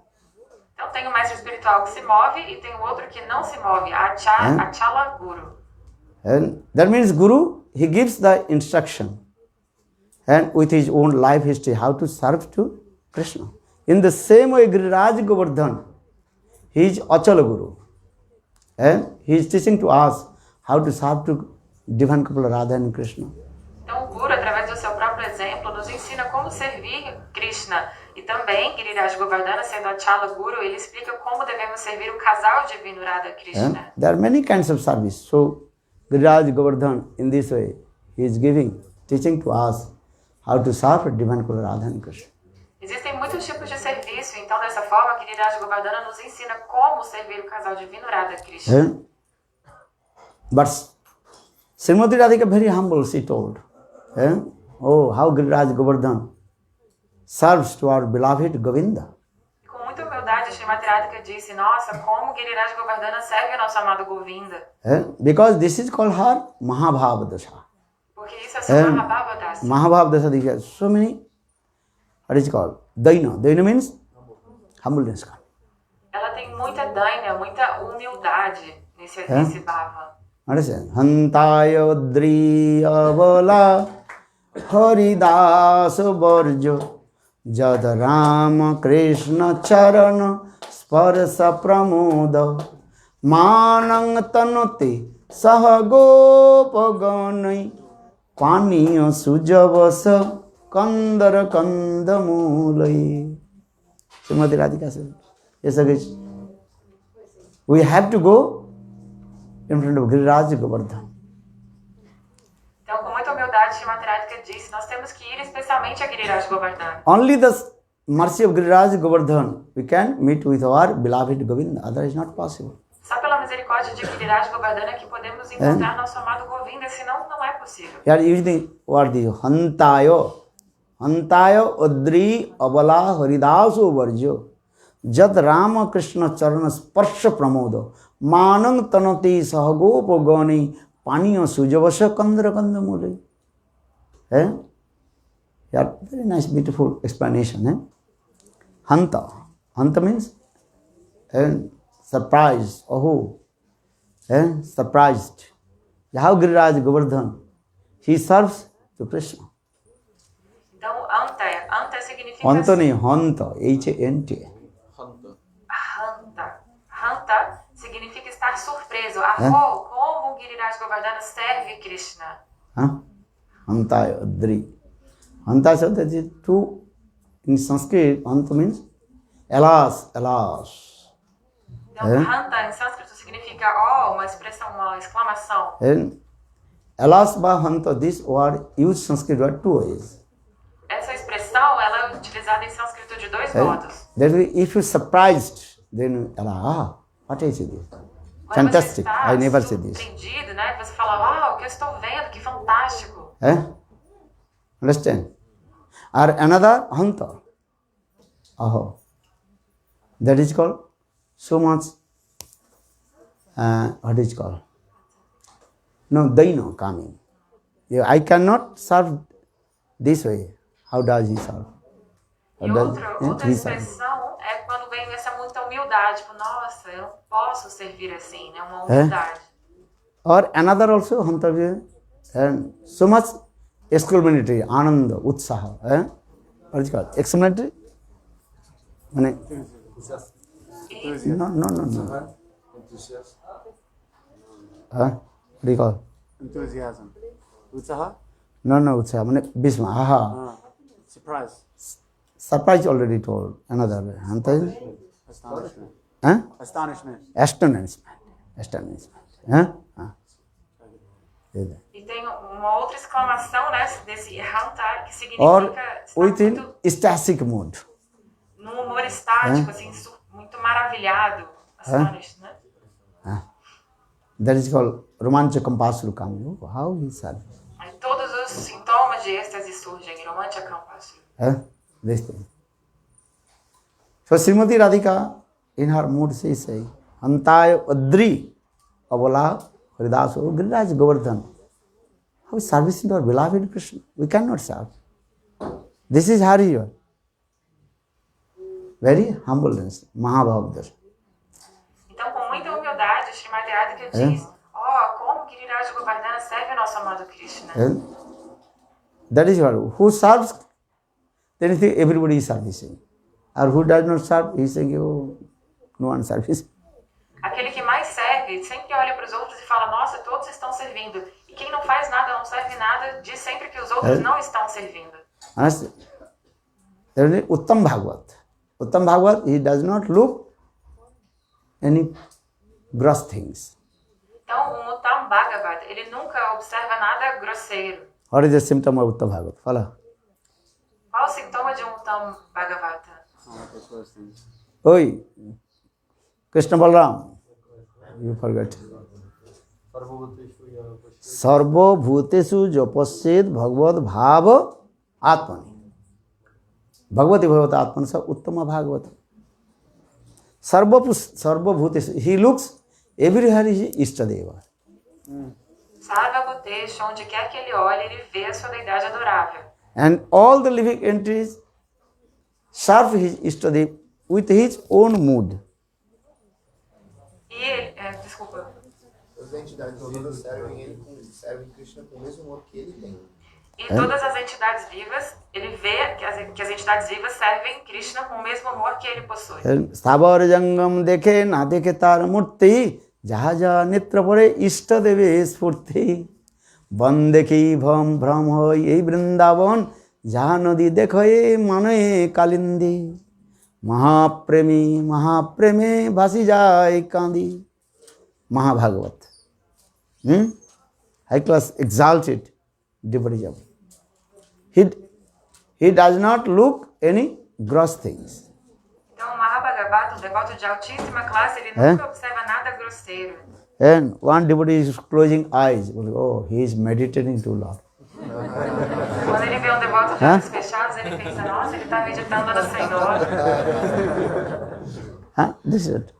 Então tem o mestre espiritual que se move e tem o outro que não se move, Achala Guru. And that means Guru, he gives the instruction and with his own life history how to serve to Krishna. In the same way, Giriraj Govardhan, he is Achala Guru. And he is teaching to us how to serve to divine couple Radha and Krishna. Então o Guru, através do seu próprio exemplo, nos ensina como servir Krishna. E também, Giriraj Govardhana, sendo Achala Guru, ele explica como devemos servir o casal divino Radha e Krishna. And there are many kinds of service. So, Giriraj Govardhan, in this way, he is teaching to us how to serve divine couple Radha and Krishna. Existem muitos tipos de serviço, então dessa forma, Giriraj Govardhana nos ensina como servir o casal divino Radha e Krishna. But Srimati Radhika very humble, she told. Oh, how Giriraj Govardhan serves to our beloved Govinda. Com muita humildade, Srimati Radhika disse, nossa, como Giriraj Govardhana serve o nosso amado Govinda. Because this is called her Mahabhava Dasha. Porque isso é sua Mahabhava Dasha. Mahabhava Dasha, there are so many, what is it called? Daina. Daina means humbleness. Ela tem muita daina, muita humildade nesse bhava. Understand? Hantaya Driya Vala Haridas Varjo Jad Rama Krishna Charana Sparsa Pramoda Manang Tanoti Sahagopaganai Paniya Sujavasa Kandara Kandamulai. Srimati Radhika said, yes, Agesh, we have to go in front of Giriraj Govardhan. Então, com muita humildade, Srimati Radhika disse, nós temos que ir especialmente a Giriraj Govardhana. Only the mercy of Giriraj Govardhan we can meet with our beloved Govinda. Otherwise not possible. Só pela misericórdia de Giriraj Govardhana que podemos encontrar nosso amado Govinda, senão não é possível. We are using what the Hantayo. Hantayo Adri Abala Haridaso Varjo Jad Rama Krishna Charana Sparsha Pramodo Manang Tanati Sahagopa Gani Paniya Sujavasha Kandra Kandamuli. Yeah, very nice, beautiful explanation. Hanta. Hanta means surprise. Oh, surprised. How Giriraj Govardhan, he serves to Krishna. Então, anta significa... Hanta nahi, hanta, H-A-N-T. Hanta significa estar surpreso. Aho, como Giriraj Govardhana serve Krishna. Hanta Adri. Hanta Shabd is two in Sanskrit. Hanta means alas, alas. Então, hanta em sânscrito significa uma expressão, uma exclamação. And alas ba hanta, this word used Sanskrit word two ways. Essa expressão ela é utilizada em sânscrito de dois modos. That way, if you surprised, then what is this? Fantastic. I never said this. Surpreendido, né? Você fala, o que eu estou vendo, que fantástico. Understand? Or another hanta. Aho. That is called so much. What is called? No, daino coming. I cannot serve this way. How does he serve? E outra expressão é quando vem essa muita humildade. Tipo, nossa, eu não posso servir assim, né? Uma humildade. Or another also, hanta, and so much exclamatory, ananda, utsaha. What is it called? Exclamatory? No. What do you call? Enthusiasm. Utsaha? No, utsaha. Bhisma. Aha. Surprise. Surprise already told. Another way. Hanta is? Astonishment. Astonishment. E tem uma outra exclamação, né, desse hanta, que significa Or estar within muito, ecstatic mood. num humor estático, assim, muito maravilhado. Astonished, né? That is called romancha kampasuru kami. How he serves. Aí todos os sintomas de êxtase surgem em romancha kampasuru. This thing. So Srimati Radhika, in her mood, she is saying, Antaya Adri Abala Haridaso Giriraj Govardhan. How is servicing our beloved Krishna? We cannot serve. This is Hari. Very humbleness, Mahabhavadar. Então, com muita humildade, Srimati Radhika diz, como Giriraj Govardhana serve o nosso amado Krishna. That is what. Who serves, then you think everybody is servicing. Or who does not serve, he is saying, no one serves. Aquele que mais serve sempre olha para os outros e fala, nossa, todos estão servindo. E quem não faz nada, não serve nada, diz sempre que os outros não estão servindo. Understand? That is Uttam Bhagavat. Uttam Bhagavat, he does not look any gross things. Então, o Uttam Bhagavat, ele nunca observa nada grosseiro. What is the symptom of Uttam Bhagavat? Follow. Qual o sintoma de um Uttam Bhagavata? Oi, Krishna Balaram. You forgot. Sarva bhuteshu japased bhagavad bhava atmani. Bhagavati bhavata atmani sa uttama bhagavata. Sarva bhuteshu. He looks everywhere is Ishtadeva. Sarva bhuteshu, onde quer que ele olhe, ele vê a sua deidade adorável. And all the living entities serve his Ishtadev with his own mood. E, desculpa. As entidades todas servem Krishna com o mesmo amor que ele tem. E todas as entidades vivas, ele vê que as entidades vivas servem Krishna com o mesmo amor que ele possui. Sabar jangam dekhe na dekhe tar murti jaha jaha nitra pore Ishtadeve spurti bande ki bham bhram hoy ei Vrindavan jaha nadi dekhoye manoye kalindi mahapremi mahapreme bhasi jai kandi. Mahabhagavat. High class exalted devotee. He does not look any gross things. Então, o Mahabhagavata, um devoto de altíssima classe, ele nunca observa nada grosseiro. And one devotee is closing eyes. Oh, he is meditating too long. Quando ele vê um devoto de olhos fechados, ele pensa, nossa, ele está meditando no Senhor. This is it.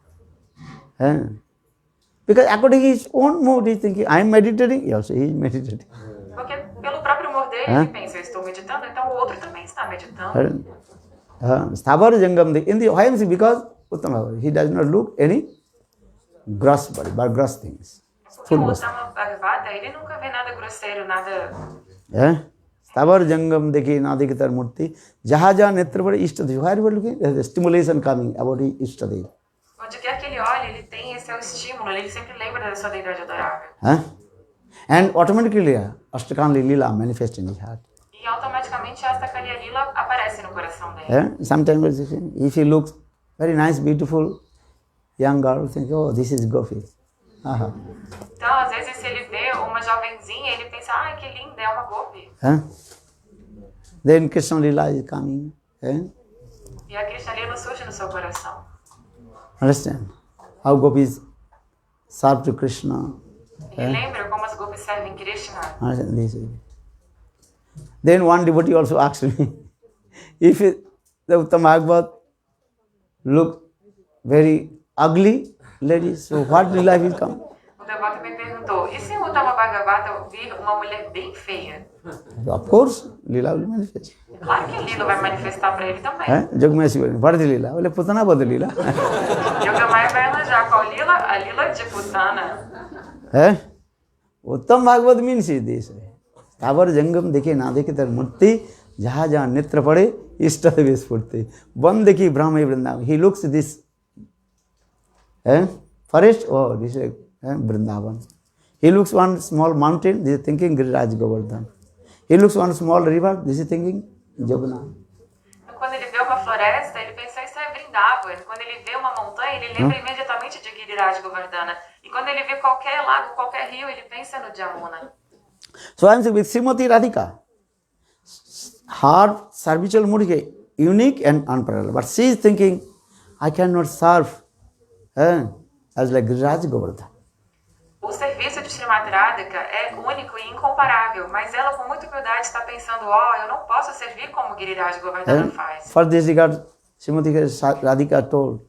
Because according to his own mood, he is thinking, I am meditating. Yes, he is meditating. Porque pelo próprio humor dele, ele pensa, eu estou meditando, então o outro também está meditando. Sthavar jangam, in the YMC, because Uttama, he does not look any gross body, but gross things. Porque Full o body. Uttama Bhagavata, ele nunca vê nada grosseiro, nada... Stavar jangam dekhi nadikitar murti. Jaha jaha netra bade ishtadev. Where we are looking? There is a stimulation coming about ishtadev. Onde quer que ele olhe, ele tem esse é o estímulo, ele sempre lembra da sua deidade adorável. And automatically, Ashtakali Lila manifests in his heart. E automaticamente esta Kaliya Lila aparece no coração dele. Sometimes if he looks very nice, beautiful young girl, think, oh, this is Gopi. Então, às vezes, se ele vê uma jovenzinha, ele pensa, ai, que linda, é uma Gopi. Then Krishna Lila is coming. E a Krishna Lila surge no seu coração. Understand? How gopis serve to Krishna. E lembra como as Gopis servem Krishna. Understand this? Then one devotee also asked me, if the Uttama Bhagavat look very ugly lady, so what Lila will come? O devoto me perguntou, e se o Uttama Bhagavata vir uma mulher bem feia? Of course, Lila will manifest. Claro que a Lila vai manifestar para ele também. Jagmaya Shiva, what is Lila? Bole Putana bade Lila. Yogamaya vai elogiar qual Lila? A Lila de Putana. Uttam Bhagavat means this. Stavar jangam dekhe na dekhe tar murti, jaha jaha netra pade, ishtadev spurti. One dekhi Brahma Vrindavan. He looks this forest, oh, this is Vrindavan. He looks one small mountain, this is thinking Giriraj Govardhan. He looks one small river, this is thinking Jamuna. Quando ele vê uma floresta, ele pensa, isso é Vrindavan. Quando ele vê uma montanha, ele lembra imediatamente de Giriraj Govardhana. E quando ele vê qualquer lago, qualquer rio, ele pensa no Jamuna. So I am saying with Srimati Radhika, her servitual mood is unique and unparalleled. But she is thinking, I cannot serve as like Giriraj Govardhan. O serviço de Srimati Radhika é único e incomparável, mas ela com muita humildade está pensando, eu não posso servir como Giriraj Govardhana faz. For this regard, Srimati Radhika told,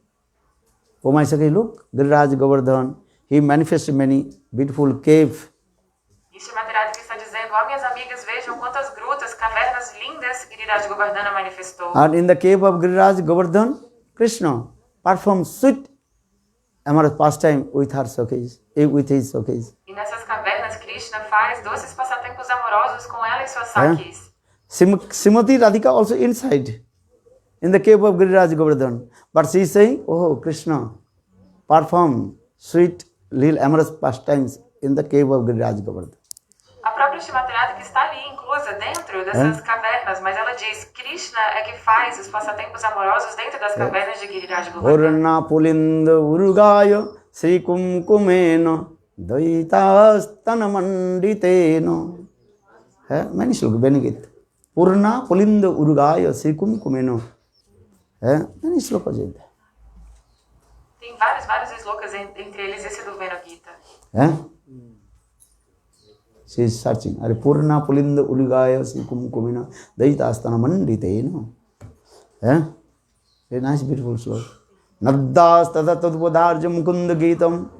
oh my Sakhi, look, Giriraj Govardhan, he manifests many beautiful caves. E Srimati Radhika está dizendo, minhas amigas, vejam quantas grutas, cavernas lindas Giriraj Govardhana manifestou. And in the cave of Giriraj Govardhan, Krishna performed sweet amorous pastime with her Sakhis, with his Sakhis. E nessas cavernas, Krishna faz doces passatempos amorosos com ela e suas Sakhis. Srimati Radhika also inside, in the cave of Giriraj Govardhan. But she is saying, oh, Krishna perform sweet little amorous pastimes in the cave of Giriraj Govardhan. A própria Srimati Radhika está ali, inclusa dentro dessas cavernas, mas ela diz, Krishna é que faz os passatempos amorosos dentro das cavernas de Giriraj Govardhana. Orna Pulinda Urugaya Sri Kumkumena Daitastana Manditena. Many slokas, Benegit. Purna Pulinda Urugaya Sri Kumkumena. Many slokas in there. Tem vários slokas, entre eles esse do Vena Gita. She is searching. Are Purna Pulinda Urugaya Sri Kumkumena Daitastana Manditena. Very nice, beautiful sloka. Naddas Tada Tadvodharja Mukunda Gitam.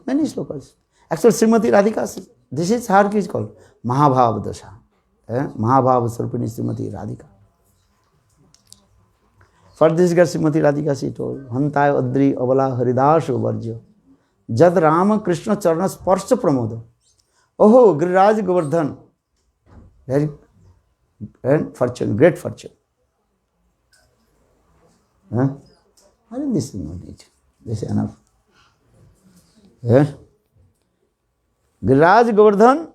Many slokas. Actually, Srimati Radhika, this is her is called Mahabhava Dasha. Mahabhava Sarupini Srimati Radhika. For this girl, Srimati Radhika, she told, Hantaya Adri Avala Haridasha Varja Jad Rama Krishna Charna Sparsha Pramoda. Oh, Giriraj Govardhan. Very fortune, great fortune. This is not it. This is enough. Giriraj Govardhan,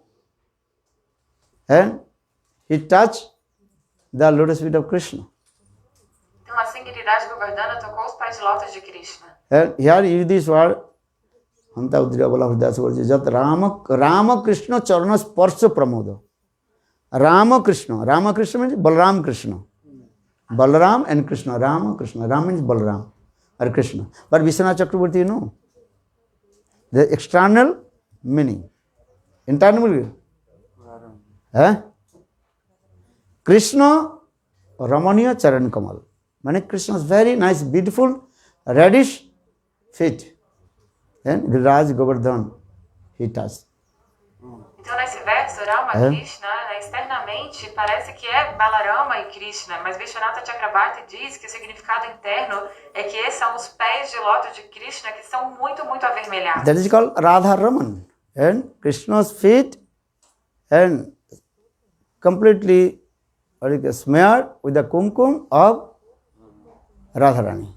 and he touched the lotus feet of Krishna. Então assim Giriraj Govardhana tocou os pés de lótus de Krishna. And here is this word, Hanta Udriya Bala Hridasa Varja Jat Rama Krishna Charna Sparsha Pramoda. Rama Krishna means Balaram Krishna. Balaram and Krishna, Rama Krishna. Ram means Balaram or Krishna. But Vishwanath Chakravarti, you know, the external meaning. Internal meaning. Krishna Ramaniya Charan Kamal. Meaning Krishna is very nice, beautiful, reddish feet. And Giriraj Govardhan, he touched. Então nesse verso isso, Rama, Krishna, né, externamente parece que é Balarama e Krishna, mas Vishwanatha Chakrabarti diz que o significado interno é que esses são os pés de lótus de Krishna que são muito, muito avermelhados. That is called Radha Raman. And Krishna's feet and completely smeared with the kumkum of Radharani.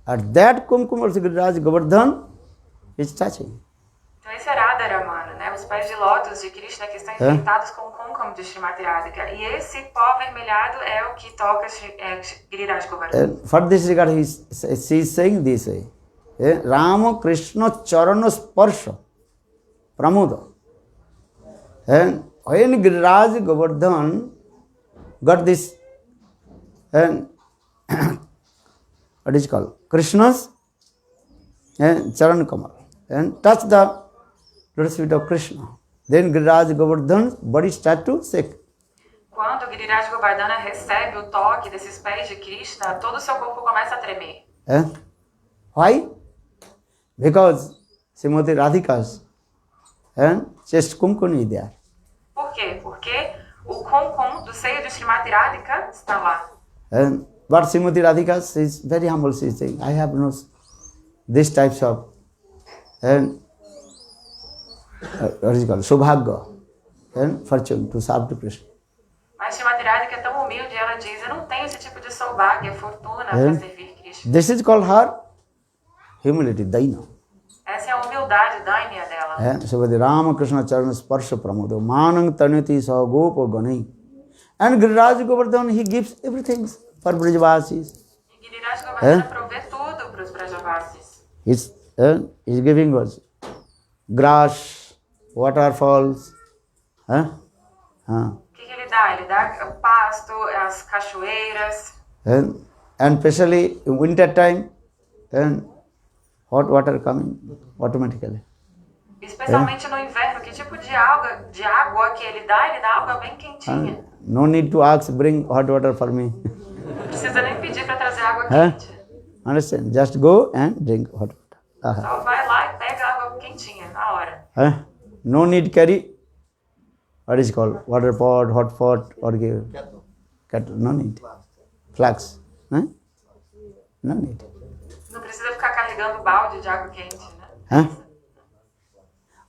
At that kumkum also Giriraj Govardhan is touching. Então esse é Radha Ramana, né? Os pés de lótus de Krishna que estão enfeitados com o kumkum de Srimati Radhika. E esse pó avermelhado é o que toca Giriraj Govardhan. And for this regard, she is saying this way. Rama Krishna Charana Sparsha Pramoda. And when Giriraj Govardhan got this, and what is called Krishna's Charan Kamal, and touched the lotus feet of Krishna. Then Giriraj Govardhan's body started to shake. Quando Giriraj Govardhana recebe o toque desses pés de Krishna, todo o seu corpo começa a tremer. Why? Because Srimati Radhika's chest kumkum is there. Por quê? Porque o kumkum do seio de Srimati Radhika está lá. But Srimati Radhika is very humble. She is saying, I have no these types of what is called Subhagya and fortune to serve to Krishna. Mas Srimati Radhika é tão humilde, ela diz, eu não tenho esse tipo de saubhagya, fortuna para servir Krishna. This is called her humility, Daina. Essa é a humildade, Dainya dela. Srimati Rama Krishna Charana Sparsha Pramodo Manang Tanati Saha Gopa Ganai. And Giriraj Govardhan, he gives everything for Brajavasis. E Giriraj Govardhana provê tudo para os Brajavasis. He's giving us grass, waterfalls. O que ele dá? Ele dá o pasto, as cachoeiras. And especially in winter time, hot water coming automatically. Especialmente no inverno, que tipo de água que ele dá? Ele dá água bem quentinha. No need to ask, bring hot water for me. Não precisa nem pedir para trazer água quente. Understand? Just go and drink hot water. Só vai lá e pega água quentinha na hora. No need carry, what is called, water pot, hot pot, or give kettle. No need. Flask. No need. Não precisa ficar carregando balde de água quente, né?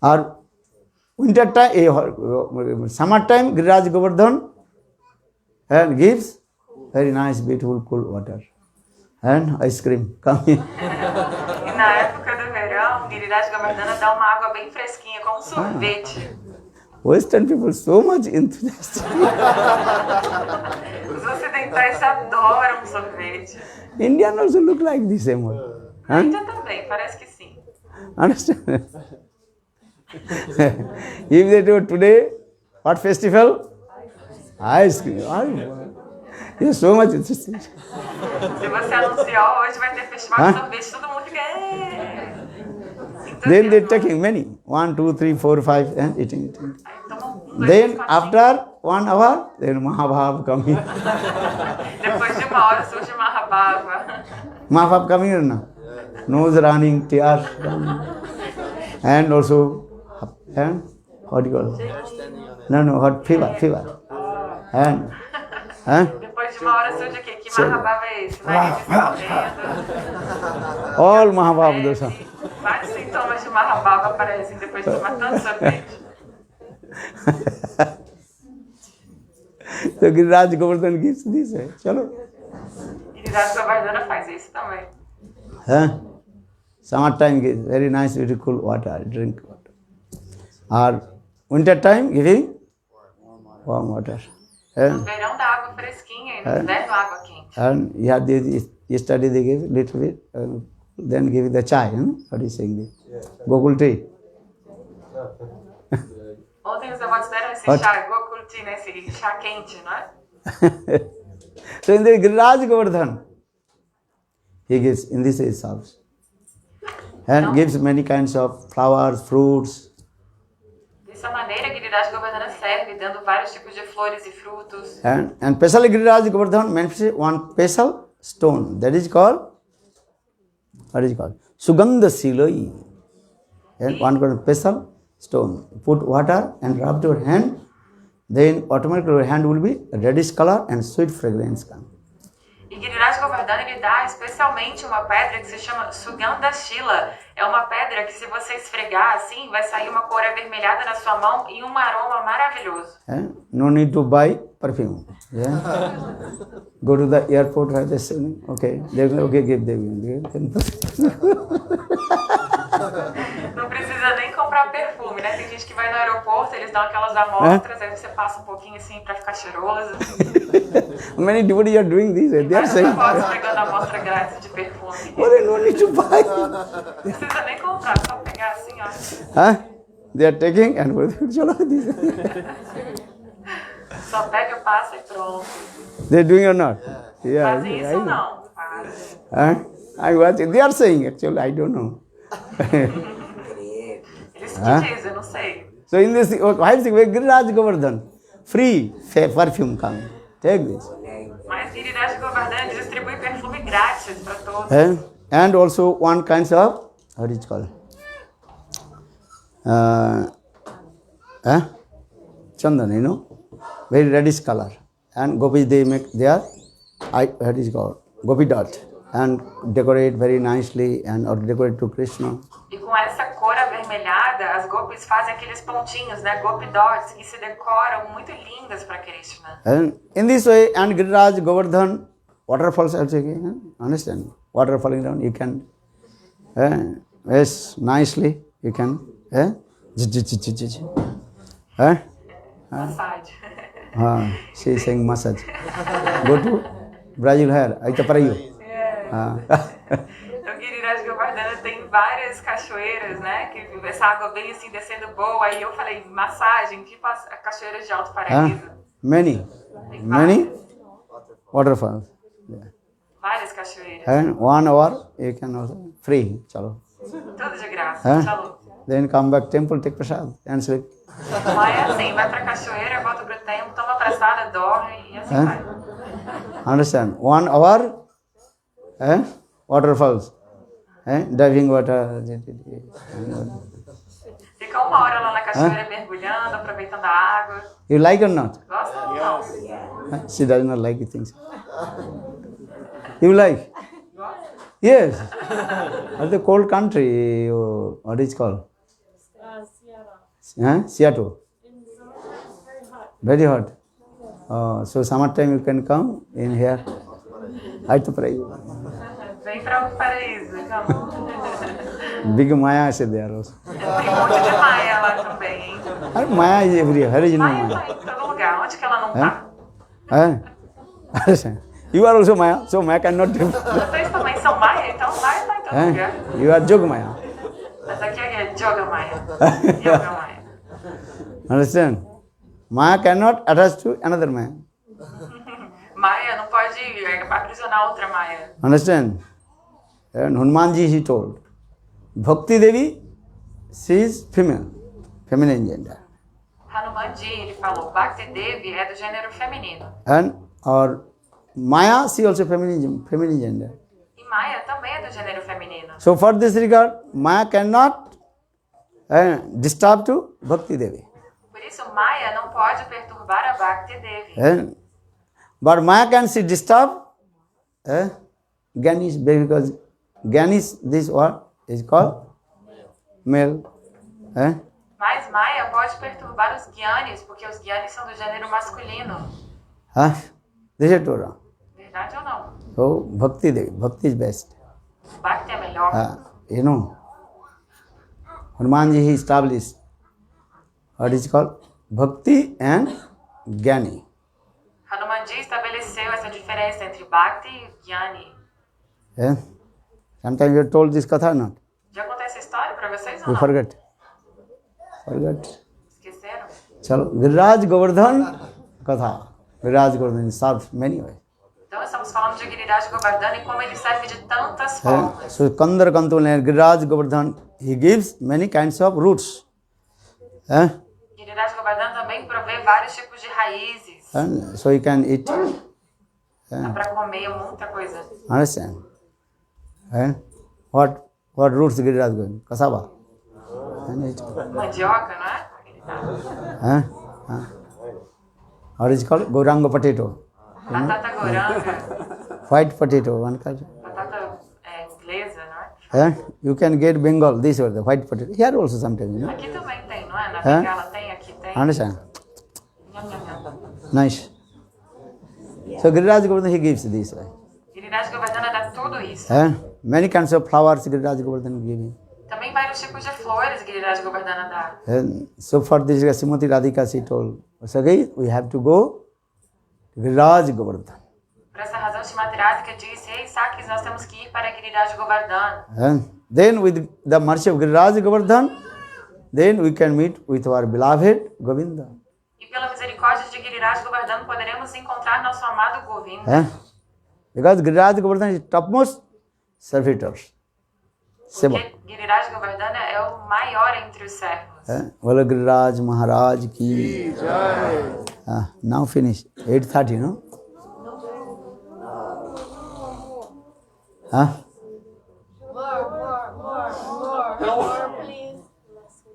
Or winter time, summer time, Giriraj Govardhan gives very nice, beautiful, cool water. And ice cream coming. E na época do verão, Giriraj Govardhana dá uma água bem fresquinha, como um sorvete. Western people so much enthusiastic. Os ocidentais adoram sorvete. Indian also look like the same one. A Índia também, parece que sim. Understand? If they do today, what festival? Ice cream. Yes, so much interesting. Se você anunciar hoje vai ter festival de sorvete, todo mundo fica. Then they're taking many. 1, 2, 3, 4, 5 and eating. Then After 1 hour, then Mahabhav coming. Depois de uma hora surge Mahabhava. Mahabhav coming or no? Nose running, tears running. And also, what do you call it? No, hot fever. And, Depois de uma hora surge o quê? Que Mahabhava é esse? Nariz escorrendo. all Mahabhav dosa. Vários sintomas de Mahabhava aparecem depois de tomar tanto sorvete. So Giriraj Govardhan gives this. Chalo. Giriraj Govardhana faz isso também. Summertime gives very nice, beautiful water, drink water. Or winter time giving warm water. No verão dá água fresquinha e no inverno água quente. And yesterday they gave little bit, then give the chai. What is saying this? Gokul tea. Ontem os devotos deram esse chá, Gokul tea, né? Esse chá quente, não é? So in the Giriraj Govardhan, he gives, in this he serves. And gives many kinds of flowers, fruits. Dessa maneira, Giriraj Govardhana serve, dando vários tipos de flores e frutos. And especially Giriraj Govardhan manifests one special stone. That is called, what is it called? Sugandha Silai. And one called special stone. Put water and rub your hand then automatically your hand will be reddish color and sweet fragrance come. E Giriraj Govardhana, ele dá especialmente uma pedra que se chama Sugandha Shila. É uma pedra que se você esfregar assim, vai sair uma cor avermelhada na sua mão e um aroma maravilhoso. No need to buy perfume. Yeah? Go to the airport, have this, okay, they will okay, give them. Não precisa nem comprar perfume, né? Tem gente que vai no aeroporto, eles dão aquelas amostras, aí você passa um pouquinho assim pra ficar cheiroso. Many devotees are doing this. They are saying, Pode pegando a amostra grátis de perfume. well, they no need to buy. Não precisa nem comprar, só pegar assim, ó. They are taking and chalo this. Só pega, passa e pronto. They are doing or not? Yeah. Fazem I isso know. ou não? Fazem. I watch. They are saying actually. I don't know. Eles que dizem, eu não sei. So in this, why is Giriraj Govardhan free perfume come? Take this. Mas Giriraj Govardhana distribui perfume grátis para todos. And also one kinds of what is called chandan, you know, very reddish color. And gopis they make their what is called gopi dot and decorate very nicely and or decorate to Krishna. E com essa cor avermelhada, as gopis fazem aqueles pontinhos, né? Gopi dots, que se decoram muito lindas para Krishna. And in this way, and Giriraj Govardhan waterfalls also, understand? Water falling down, you can, yes, nicely, you can, Massagem. she is saying massage. Go to Brazil here, aí tá para aí. Então, Giriraj Govardhana tem várias cachoeiras, né? Que essa água bem assim descendo boa. Aí eu falei, massagem, tipo as cachoeiras de Alto Paraíso. Many waterfalls. Yeah. Várias cachoeiras. And 1 hour you can also free, chalo. Tudo de graça. Tchau. Then come back temple, take prasad and sleep. Lá é assim, vai pra cachoeira, volta pro templo, toma prasada, dorme e assim vai. Understand? 1 hour, waterfalls, diving water. Fica 1 hora lá na cachoeira mergulhando, aproveitando a água. You like or not? Gosta ou não? She does not like things. You like? Yes. At the cold country, what is called? Seattle. Very hot. So summertime you can come in here. Alto Paraíso. Vem pra Alto Paraíso, então. Big Maya is there also. Tem monte de Maia lá também, hein? Maya is everywhere. Where is no Maia Maya? tá em todo lugar. Onde que ela não tá? You are also Maya, so Maya cannot do. Vocês também são Maia, então Maia tá em todo lugar. You are Jog Maya. Mas aqui é Yoga Maia. Yoga Maia. Understand? Maya cannot attach to another Maya. Maia não pode aprisionar outra Maia. Understand? And Hanumanji he told, Bhakti Devi, she is female, feminine gender. Hanumanji, ele falou, Bhakti Devi é do gênero feminino. And or Maya, she also feminine gender. E Maia também é do gênero feminino. So for this regard, Maya cannot disturb to Bhakti Devi. Por isso, Maia não pode perturbar a Bhakti Devi. But Maya can see disturb Ganesh, because Ganesh, this what is called male. Mas Maia pode perturbar os Gyanis, porque os Gyanis são do gênero masculino. This is Torah. Verdade ou não? So Bhakti Devi, Bhakti is best. Bhakti é melhor. You know, Hanumanji he established what is called Bhakti and Jnani. Hanumanji estabeleceu essa diferença entre Bhakti e Jnani. Sometimes you told this katha or not? Já contei essa história para vocês ou You não? forget. Esqueceram? Chalo, Giriraj Govardhan katha. Giriraj Govardhan serves many ways. Então estamos falando de Giriraj Govardhana e como ele serve de tantas formas. So Kandar Kantul and Giriraj Govardhan, he gives many kinds of roots. Giriraj Govardhana também provê vários tipos de raízes. And so you can eat. Dá para comer muita coisa. Understand? What roots Giriraj Govardhan? Cassava. Mandioca, não é? Or is called Goranga potato. Batata goranga, White potato, one kind. batata inglesa, não é? You can get Bengal, these were the white potato. Here also sometimes, Aqui também tem, não é? Na Hã? Bengala tem, aqui tem. Understand? Nham, nham, nham. Nice. So Giriraj Govardhan, he gives this. Giriraj Govardhana dá tudo isso. Many kinds of flowers Giriraj Govardhan giving. Também vários tipos de flores Giriraj Govardhana dá. So for this, Srimati Radhika, she told, Sagai, we have to go to Giriraj Govardhan. Por essa razão, Srimati Radhika disse, ei, Sakis, nós temos que ir para Giriraj Govardhan. Then with the mercy of Giriraj Govardhan, then we can meet with our beloved Govinda. E pela misericórdia de Giriraj Govardhan, poderemos encontrar nosso amado Govinda. Because Giriraj Govardhan is topmost servitors. Porque Giriraj Govardhana é o maior entre os servos. Bola Giriraj Maharaj ki jai. Now finish. 8:30, no? More, please.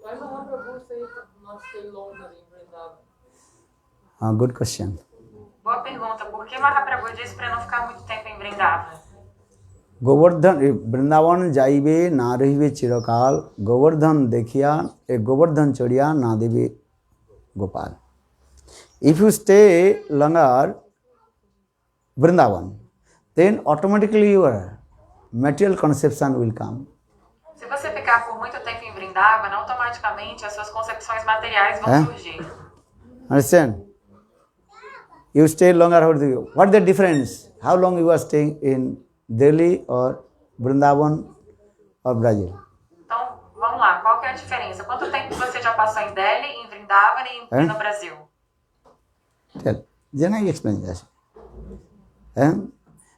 Why Mahaprabhu say not stay longer in Vrindavan? Good question. Boa pergunta. Por que Mahaprabhu disse para não ficar muito tempo em Vrindavan? Govardhan, Vrindavan jaibe na rahibe chirakal, Govardhan dekhiya, Govardhan chadiya na debe Gopal. If you stay longer Vrindavan, then automatically your material conception will come. Se você ficar por muito tempo em Vrindavan, automaticamente as suas concepções materiais vão surgir. Understand? You stay longer, what is the difference? How long you are staying in Delhi or Vrindavan or Brazil? Então, vamos lá, qual que é a diferença? Quanto tempo você já passou em Delhi, em Vrindavan e no Brasil? Tell. Then I explain this.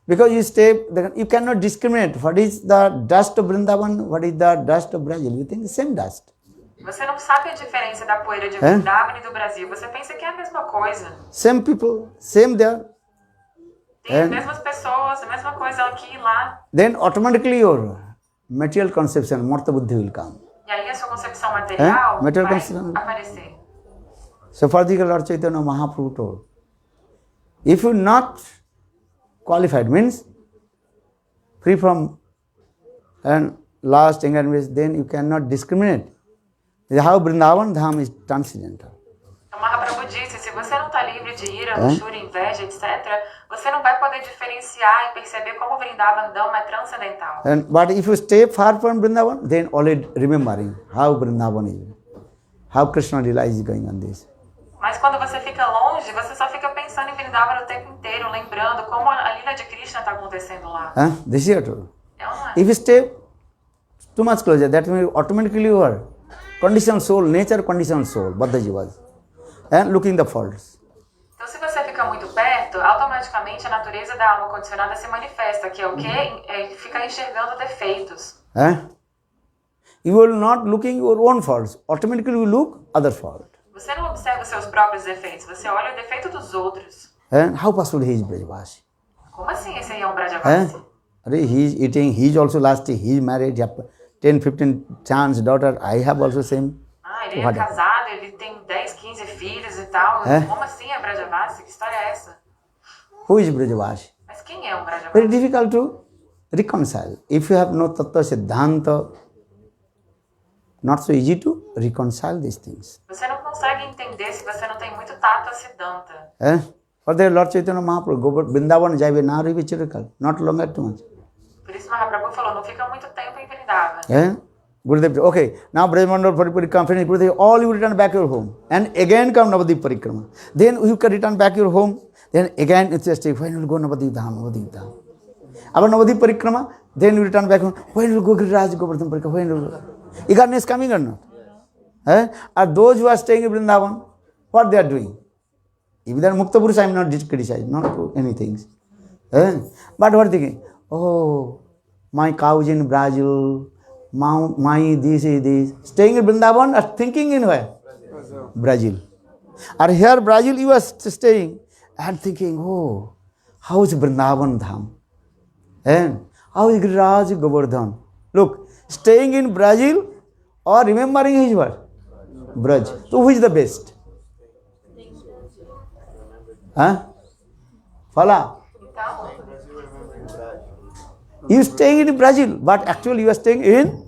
Because you stay, you cannot discriminate what is the dust of Vrindavan, what is the dust of Brazil. You think the same dust. Você não sabe a diferença da poeira de Vrindavan e do Brasil. Você pensa que é a mesma coisa. Same people, same there. Tem as mesmas pessoas, a mesma coisa aqui e lá. Then automatically your material conception, Marta Buddhi will come. E aí a sua concepção material Material vai conception. aparecer. So for the Lord Chaitanya Mahaprabhu told, if you not qualified, means free from and last ignorance, then you cannot discriminate. This is how Vrindavan Dham is transcendental. Então Mahaprabhu disse, se você não está livre de ira, luxúria, inveja, etc., você não vai poder diferenciar e perceber como Vrindavan Dham é transcendental. But if you stay far from Vrindavan, then always remembering how Vrindavan is, how Krishna Lila is going on this. Mas quando você fica longe, você só fica pensando em Vrindavan o tempo inteiro, lembrando como a lila de Krishna está acontecendo lá. This is true. É ou não é? If you stay too much closer, that means automatically you are conditioned soul, nature conditioned soul, Baddha Jivas, and looking the faults. Então, se você fica muito perto, automaticamente a natureza da alma condicionada se manifesta, que é o quê? É ficar enxergando defeitos. You are not looking your own faults, automatically you look other fault. Você não observa os seus próprios defeitos, você olha o defeito dos outros. How possible he is Brajavasi? Como assim esse aí é um Brajavasi? He is eating, he is also lasting, he is married, 10, 15 sons, daughter, I have also same. Ele é casado, ele tem 10, 15 filhos e tal. Como assim é Brajavasi? Que história é essa? Who is Brajavasi? Mas quem é um Brajavasi? Very difficult to reconcile. If you have no Tattva Siddhanta, not so easy to reconcile these things. Você não consegue entender se você não tem muito tato siddhanta. For the Lord Chaitanya Mahaprabhu, Vrindavan jaive na rahibe chirakal, not longer too much. Por isso Mahaprabhu falou, não fica muito tempo em Vrindavan. Gurudev, okay, now Brajmandal Parikrama finished, Gurudev, all you return back your home. And again come Navadvip Parikrama. Then you can return back your home. Then again it's just, when you will go Navadvip Dham, Navadvip Dham. About Navadvip Parikrama, then you return back home. When you will go Giriraj Govardhan Parikrama, when you will go? Eagerness coming or not? Are those who are staying in Vrindavan, what they are doing? If they are Mukta Purush, I am not criticized, not anything. But what are they thinking? Oh, my cow is in Brazil, my this is this. Staying in Vrindavan or thinking in where? Brazil. Or here Brazil you are staying and thinking, oh, how is Vrindavan Dham? How is Giriraj Govardhan? Look, staying in Brazil or remembering his what? Braj. So who is the best? Huh? Fala. You staying in Brazil, but actually you are staying in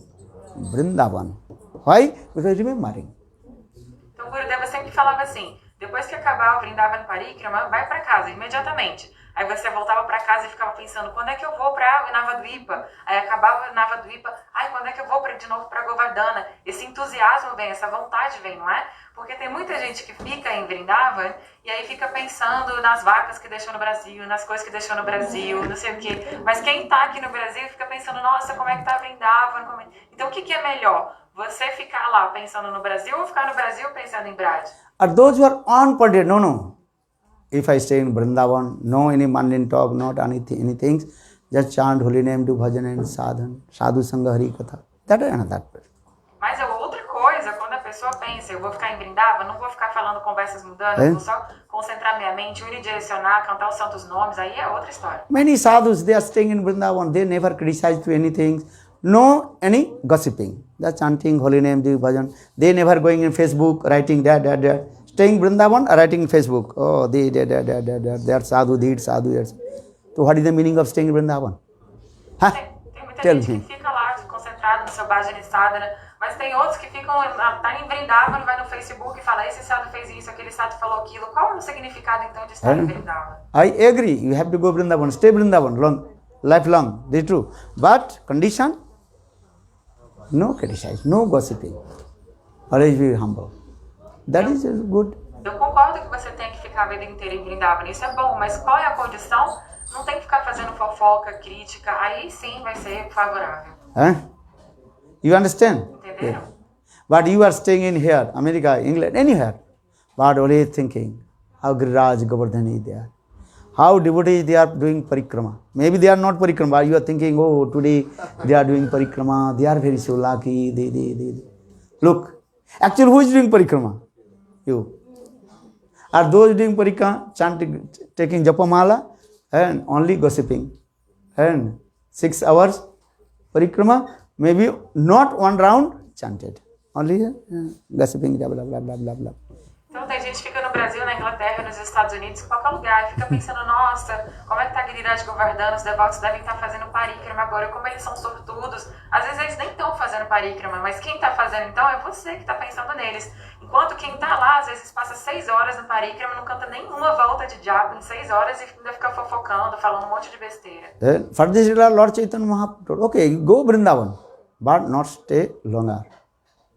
Vrindavan. Why? Because remembering. Então o Gurudeva sempre falava assim, depois que acabar o Vrindavan Parikrama, vai para casa imediatamente. Aí você voltava para casa e ficava pensando, quando é que eu vou para Navadvipa? Aí acabava Navadvipa, quando é que eu vou de novo para Govardhana? Esse entusiasmo vem, essa vontade vem, não é? Porque tem muita gente que fica em Vrindavan e aí fica pensando nas vacas que deixou no Brasil, nas coisas que deixou no Brasil, não sei o quê. Mas quem tá aqui no Brasil fica pensando, nossa, como é que tá Vrindavan? Então o que é melhor? Você ficar lá pensando no Brasil ou ficar no Brasil pensando em Braj? Are those who are on per day? No. If I stay in Vrindavan, no any mundane talk, not anything, just chant holy name, do bhajan and sadhan, sadhu sangha hari katha. That is another person. Mas é outra coisa, quando a pessoa pensa, eu vou ficar em Vrindavan, não vou ficar falando conversas mundanas, vou só concentrar minha mente, unidirecionar, cantar os santos nomes, aí é outra história. Many sadhus, they are staying in Vrindavan, they never criticize to anything, no any gossiping. They are chanting holy name, do bhajan. They never going in Facebook, writing that. Staying Vrindavan, writing in Facebook. Oh, they are sadhu, did sadhu. So what is the meaning of staying in Vrindavan? Huh? Tem muita gente que fica lá concentrado no seu bhajan e sadhana, mas tem outros que ficam, tá em Vrindavan, vai no Facebook e fala, esse sadhu fez isso, aquele sadhu falou aquilo. Qual é o significado então de estar em Vrindavan? I agree, you have to go Vrindavan, stay Vrindavan, lifelong, this is true. But condition, no criticize, no gossiping. Always be humble. That is good. Eu concordo que você tem que ficar a vida inteira em Vrindavan, isso é bom, mas qual é a condição? Não tem que ficar fazendo fofoca, crítica, aí sim vai ser favorável. You understand? Entenderam? Yeah. But you are staying in here, America, England, anywhere, but always thinking how Giriraj Govardhan is there. How devotees they are doing parikrama. Maybe they are not parikrama, but you are thinking, oh, today they are doing parikrama, they are very so lucky, they. Look, actually who is doing parikrama? You. Are those doing parikrama, chanting, taking japamala and only gossiping? And 6 hours parikrama, maybe not one round chanted. Only gossiping, blah, blah, blah, blah, blah, blah. Então tem gente que fica no Brasil, na Inglaterra, nos Estados Unidos, em qualquer lugar, e fica pensando, nossa, como é que tá Giriraj Govardhana, os devotos devem estar fazendo parikrama agora, como eles são sortudos. Às vezes eles nem estão fazendo parikrama, mas quem está fazendo então é você que está pensando neles. Enquanto quem está lá, às vezes passa 6 horas no parikrama, não canta nenhuma volta de japa em 6 horas e ainda fica fofocando, falando um monte de besteira. Then for this Lord Chaitanya Mahaprabhu told, okay, go Vrindavan, but not stay longer.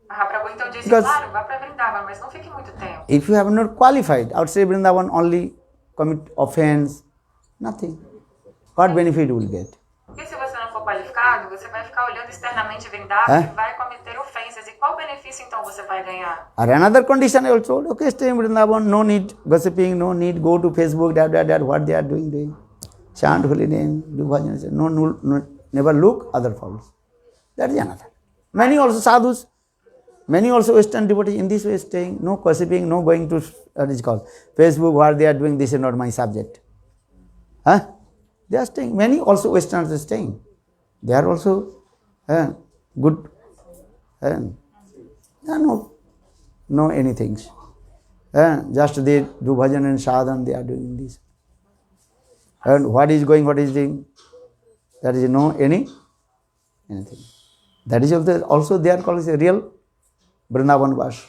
Mahaprabhu então disse, Because claro, vá para Vrindavan, mas não fique muito tempo. if you have not qualified, outside Vrindavan only commit offense, nothing. What benefit you will get? Porque se você não for qualificado, você vai ficar olhando externamente Vrindavan e vai cometer ofensas. E qual benefício então você vai ganhar? Or another condition I also, okay, stay in Vrindavan, no need gossiping, no need go to Facebook, that, what they are doing. Chant holy name, do bhajan, no, never look other faults. That is another. Many also sadhus, many also Western devotees in this way staying, no gossiping, no going to, what is called, Facebook, what they are doing, this is not my subject. They are staying, many also Westerns are staying. They are also good, no anything. Just they do bhajan and sadhan, they are doing this. And what is going, what is doing, there is no anything. That is also they are called a real Vrindavan Vas.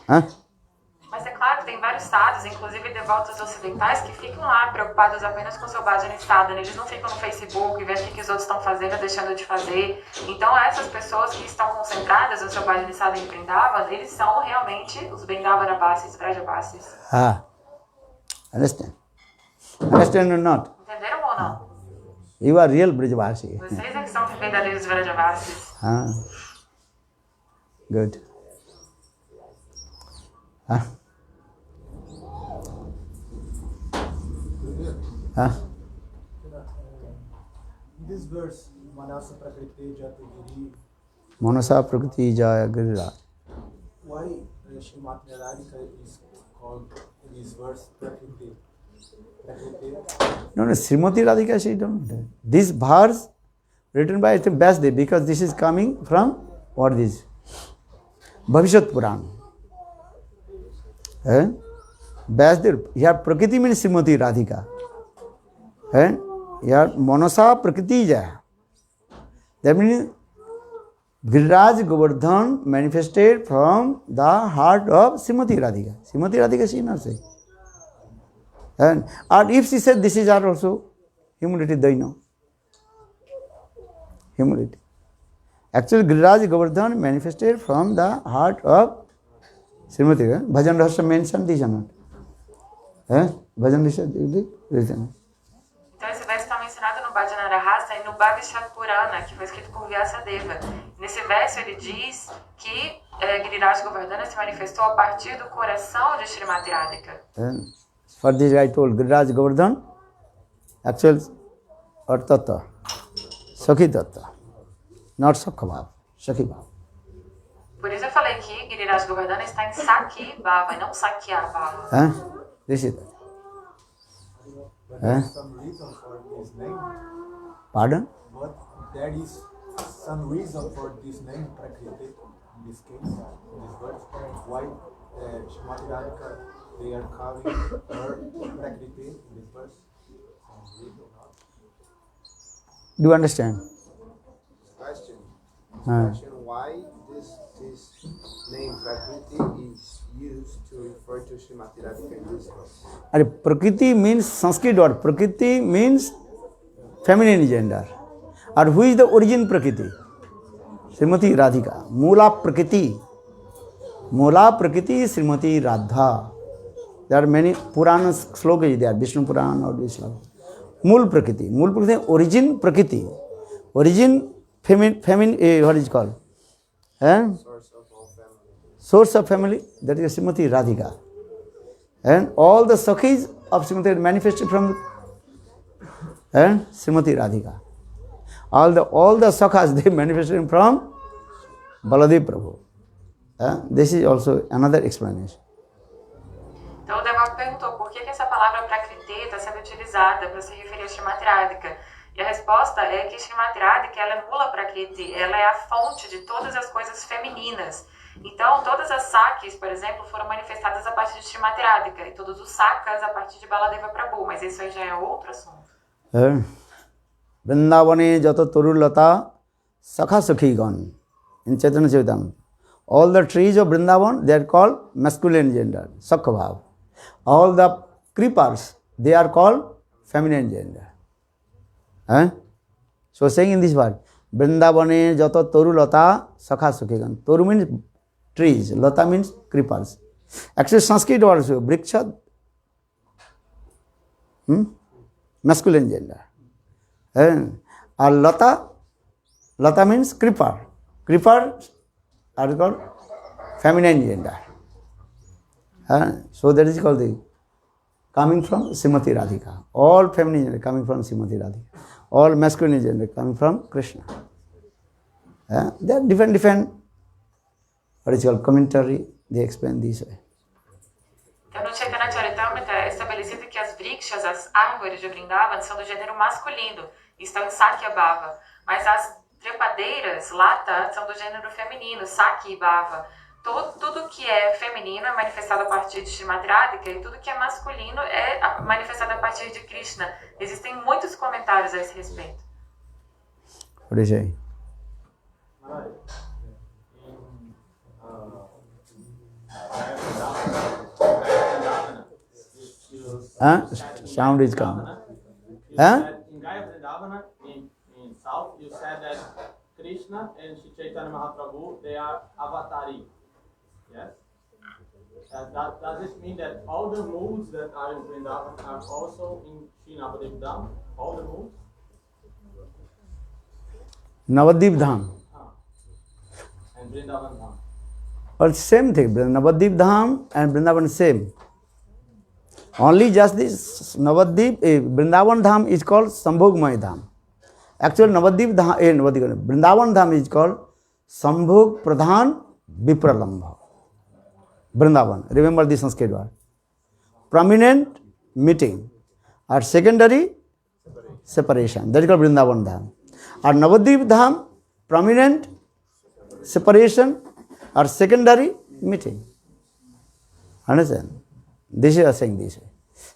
Mas é claro que tem vários sadhus, inclusive devotos ocidentais, que ficam lá preocupados apenas com seu bhajan e sadhana. Eles não ficam no Facebook vendo o que os outros estão fazendo, deixando de fazer. Então essas pessoas que estão concentradas no seu bhajan e sadhana em Vrindavan, eles são realmente os Vrindavanabasis, Vrajavasis. Understand? Understand or not? Entenderam ou não? You are real Brajavasi. Vocês é que são verdadeiros Vrajavasis. Good. This verse, Manasa Prakriti Jatagiri. Manasa Prakriti Jaya Giriraj. Why Srimati Radhika is called in this verse Prakriti? No, Srimati Radhika, she don't know. This verse written by Vyasdev, because this is coming from what is Bhavishat Puran. Vyasdev, here Prakriti means Srimati Radhika. And here Manasa Prakriti Jaya. That means Giriraj Govardhan manifested from the heart of Srimati Radhika. Srimati Radhika she not say. And if she said this is her also, humility daino. Humility. Actually, Giriraj Govardhan manifested from the heart of Srimati Radhika. Bhajan Rahasya mentioned this or not? Bhajan Rahasya written. Então esse verso está mencionado no Bhajana Rahasya e no Bhagavad Purana, que foi escrito por Vyasadeva. Nesse verso ele diz que Giriraj Govardhana se manifestou a partir do coração de Srimati Radhika. For this I told Giriraj Govardhan, actual Artata, Sakhi Tatta, not Sakha Sakhi Bhav. Por isso eu falei que Giriraj Govardhana está em Sakhi Bhava e não Sakhya Bhava. This is But there is some reason for this name. Pardon? But there is some reason for this name, Prakriti, in this case, in this verse. Why Srimati Radhika, they are calling her Prakriti in this verse? Some reason, not? Do you understand? Question. Why this name Prakriti is used to refer to Srimati Radhika in this verse? Prakriti means Sanskrit word. Prakriti means feminine gender. Or who is the origin Prakriti? Srimati Radhika. Mula Prakriti. Mula Prakriti is Srimati Radha. There are many Purana slokas there. Vishnu Purana or this sloka. Mul Prakriti. Mul Prakriti, origin Prakriti. Origin feminine, what is it called? Source of family, that is Srimati Radhika. And all the Sakhis of Srimati manifested from Srimati Radhika. All the Sakhas, they manifested from Baladev Prabhu. This is also another explanation. Então o Devoto perguntou por que essa palavra Prakriti está sendo utilizada para se referir a Srimati Radhika. E a resposta é que Srimati Radhika, ela é Mula Prakriti, ela é a fonte de todas as coisas femininas. Então, todas as Sakhis, por exemplo, foram manifestadas a partir de Srimati Radhika, e todos os Sakhas a partir de Baladeva Prabhu, mas isso aí já é outro assunto. Vrindavane jata torulata sakha sakhigan. In Chaitanya Charitamrita. All the trees of Vrindavan, they are called masculine gender, Sakha Bhav. All the creepers, they are called feminine gender. So saying in this word, Vrindavane jata torulata sakha sakhigan. Toru means trees, lata means creepers. Actually, Sanskrit also, briksha, masculine gender. And lata means creeper. Creeper are called feminine gender. So that is called the coming from Srimati Radhika. All feminine gender coming from Srimati Radhika. All masculine gender coming from Krishna. They are different, what is called commentary, they explain this way. Então, no Chaitanya Charitamrita é estabelecido que as vrikshas, as árvores de Vrindavan, são do gênero masculino, estão em Sakya Bhava. Mas as trepadeiras, lata, são do gênero feminino, Sakhi Bhava. Tudo que é feminino é manifestado a partir de Srimati Radhika e tudo que é masculino é manifestado a partir de Krishna. Existem muitos comentários a esse respeito. What is it? Sound is coming. In Gaya Vrindavana, in south, you said that Krishna and Shri Chaitanya Mahaprabhu, they are avatari. Yes? Does this mean that all the moods that are in Vrindavan are also in Shri Navadip Dham? All the moods? Navadip Dham. And Vrindavan Dham. Well, same thing. Navadip Dham and Vrindavan same. Only just this Navadip, Vrindavan Dham is called Sambhogmay Dham. Actually, Navadip Dham, Vrindavan Dham is called Sambhog Pradhan Vipralambha. Vrindavan, remember this Sanskrit word. Prominent meeting or secondary separation. That is called Vrindavan Dham. Or Navadip Dham, prominent separation or secondary meeting. Understand? This is saying this way.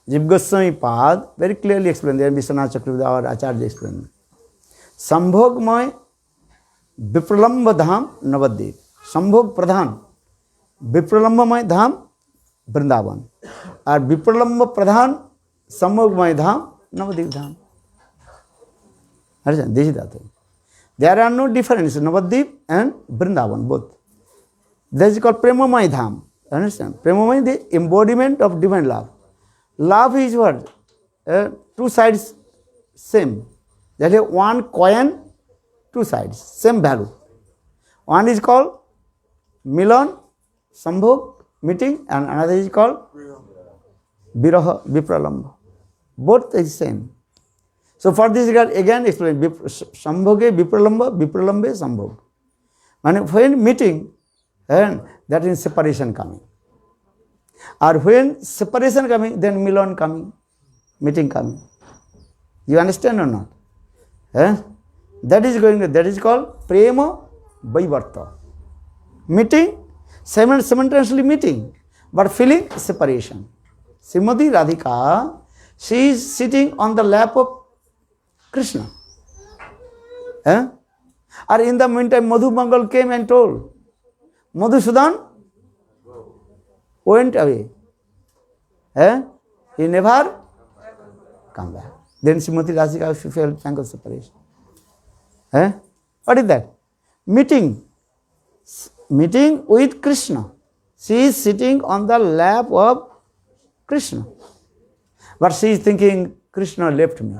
Jiva Goswami Pad very clearly explained there, Vishwanath Chakravarti, our Acharya explained. Sambhogmay Vipralamba Dham Navadvip. Sambhog Pradhan Vipralambamay Dham Vrindavan. और विप्रलंब प्रधान संभोगमय धाम नवद्वीप धाम. Understand? This is the thing. There are no differences, Navadvip and Vrindavan, both. This is called Premamay Dham. Understand? Premamay, the embodiment of divine love. Love is what? Two sides same. That is one coin, two sides, same value. One is called Milan, Sambhog, meeting, and another is called Viraha, Vipralamba. Both is same. So for this regard, again explain, Sambhoge, Vipralamba, Vipralambe, Sambhog. When meeting, and that is separation coming. Or when separation coming, then Milan coming, meeting coming. You understand or not? That is called Prema Vaivarta. Meeting, simultaneously meeting, but feeling separation. Srimati Radhika, she is sitting on the lap of Krishna. Or in the meantime, Madhu Mangal came and told, Madhusudan went away. He never come back. Then Srimati Radhika, she felt thank of separation. What is that? Meeting with Krishna. She is sitting on the lap of Krishna. But she is thinking, Krishna left me.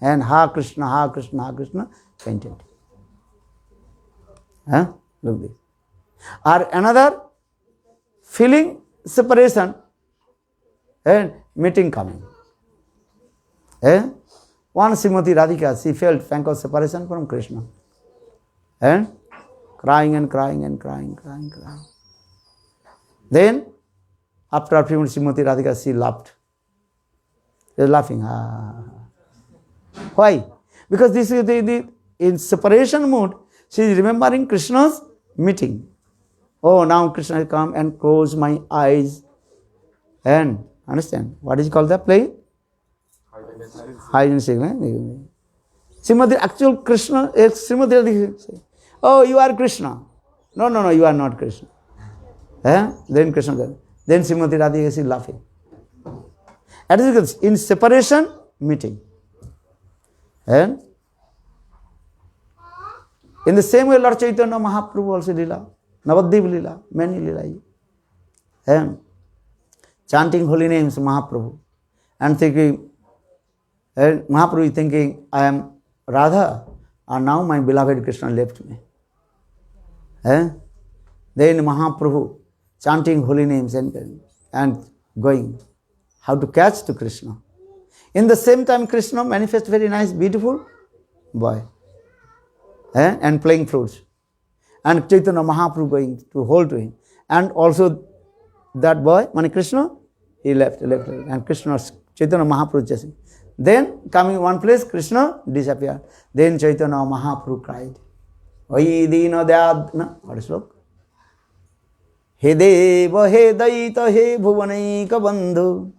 And Ha Krishna, Ha Krishna, Ha Krishna, fainted. Look this. Or another, feeling separation and meeting coming. One Srimati Radhika, she felt thank of separation from Krishna. And crying and crying and crying. Then, after a few minutes, Srimati Radhika, she laughed. She was laughing. Why? Because this is in separation mood, she is remembering Krishna's meeting. Oh, now Krishna has come and close my eyes. And, understand, what is called that play? Hide and seek. Srimati, actual Krishna, Srimati Radhika say, oh, you are Krishna. No, you are not Krishna. Then Krishna goes. Then Srimati Radhika is laughing. That is in separation, meeting. And in the same way, Lord Chaitanya Mahaprabhu also Lila, Navadvip Lila, many Lila. And chanting holy names, Mahaprabhu, and thinking, and Mahaprabhu is thinking, I am Radha, and now my beloved Krishna left me. Then Mahaprabhu chanting holy names and going, how to catch to Krishna. In the same time, Krishna manifests very nice, beautiful boy, and playing flutes. And Chaitanya Mahaprabhu going to hold to him. And also that boy, Krishna, he left. And Krishna, Chaitanya Mahaprabhu chasing. Then coming one place, Krishna disappeared. Then Chaitanya Mahaprabhu cried. Vai dina dadna. What is it? He Deva, he Daita, he Bhuvanaika Bandhu.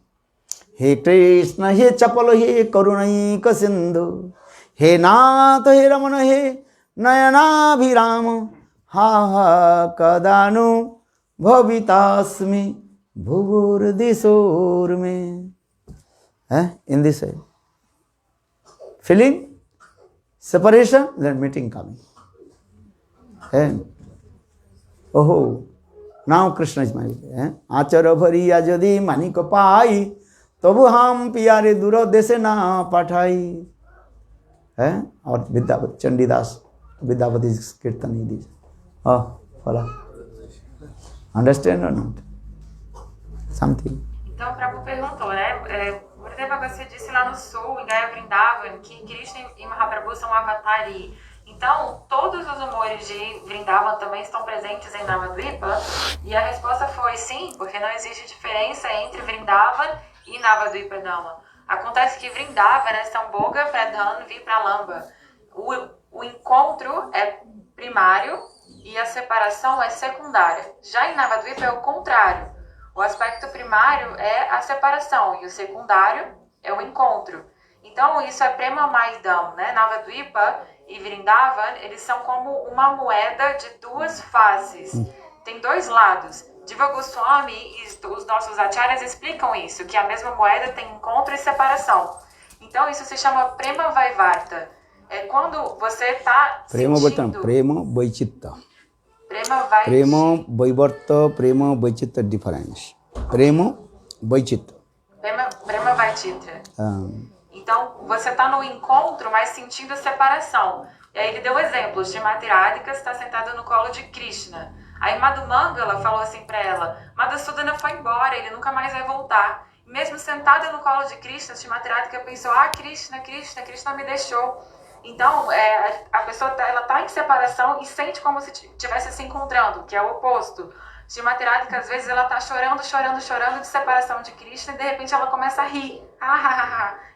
He Krishna, he Chapala, he Karunaika Sindhu. He Nata, he Ramana, he Nayana Bhirama. Ha kadanu bhavitasmi bhuvur disur me. In this way. Feeling separation, then meeting coming. Oh, now Krishna is my Achara bhariya jadi maniko pai tabu ham piyare duro dese na pathai. Or Vidyapati, Chandidas, Vidyapati's Kirtan is. Oh, follow. Understand or not? Something. Então, o Prabhu perguntou, né? Gurudeva Goswami disse lá no sul, em Gaya Vrindavan, que Krishna e Mahaprabhu são avatari. Então, todos os humores de Vrindavan também estão presentes em Navadvipa? E a resposta foi sim, porque não existe diferença entre Vrindavan e Navadvipa Dhamma. Acontece que Vrindavan é Sambhoga, Pradhan, Vipralamba. O encontro é primário e a separação é secundária. Já em Navadvipa é o contrário. O aspecto primário é a separação e o secundário é o encontro. Então, isso é Prema Maidam, né? Navadvipa e Vrindavan, eles são como uma moeda de duas faces. Tem dois lados. Diva Goswami e os nossos acharyas explicam isso, que a mesma moeda tem encontro e separação. Então, isso se chama Prema Vaivarta. É quando você está sentindo... Prema Vaichitta. Prema Vaichitta. Prema Vaivarta, Prema Vaichitta difference. Prema Vaichitta. Prema Vaichitta. Então, você está no encontro, mas sentindo a separação. E aí ele deu exemplos. Srimati Radhika está sentada no colo de Krishna. Aí Madhumangala falou assim para ela, Madhusudana foi embora, ele nunca mais vai voltar. E mesmo sentada no colo de Krishna, Srimati Radhika pensou, Krishna me deixou. Então, a pessoa está em separação e sente como se estivesse se encontrando, que é o oposto. Srimati Radhika, às vezes, ela está chorando de separação de Krishna e de repente ela começa a rir.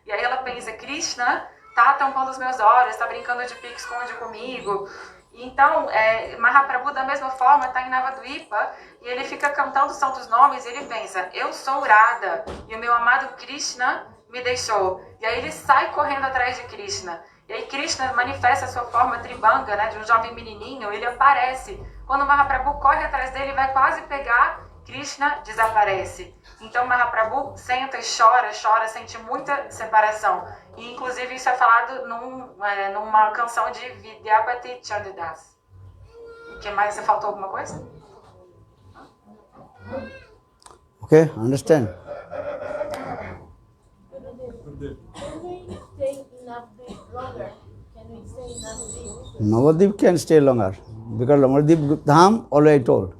E aí ela pensa, Krishna está tampando os meus olhos, está brincando de pique-esconde comigo. Então, Mahaprabhu, da mesma forma, está em Navadvipa e ele fica cantando os santos nomes e ele pensa, eu sou Radha e o meu amado Krishna me deixou. E aí ele sai correndo atrás de Krishna. E aí Krishna manifesta a sua forma tribanga, né, de um jovem menininho, ele aparece. Quando Mahaprabhu corre atrás dele, vai quase pegar, Krishna desaparece. Então Mahaprabhu senta e chora, sente muita separação. E inclusive isso é falado numa canção de Vidyapati Chandidas. O que mais? Você faltou alguma coisa? Okay, understand? Navadvip can stay longer because Navadvip Dham already told,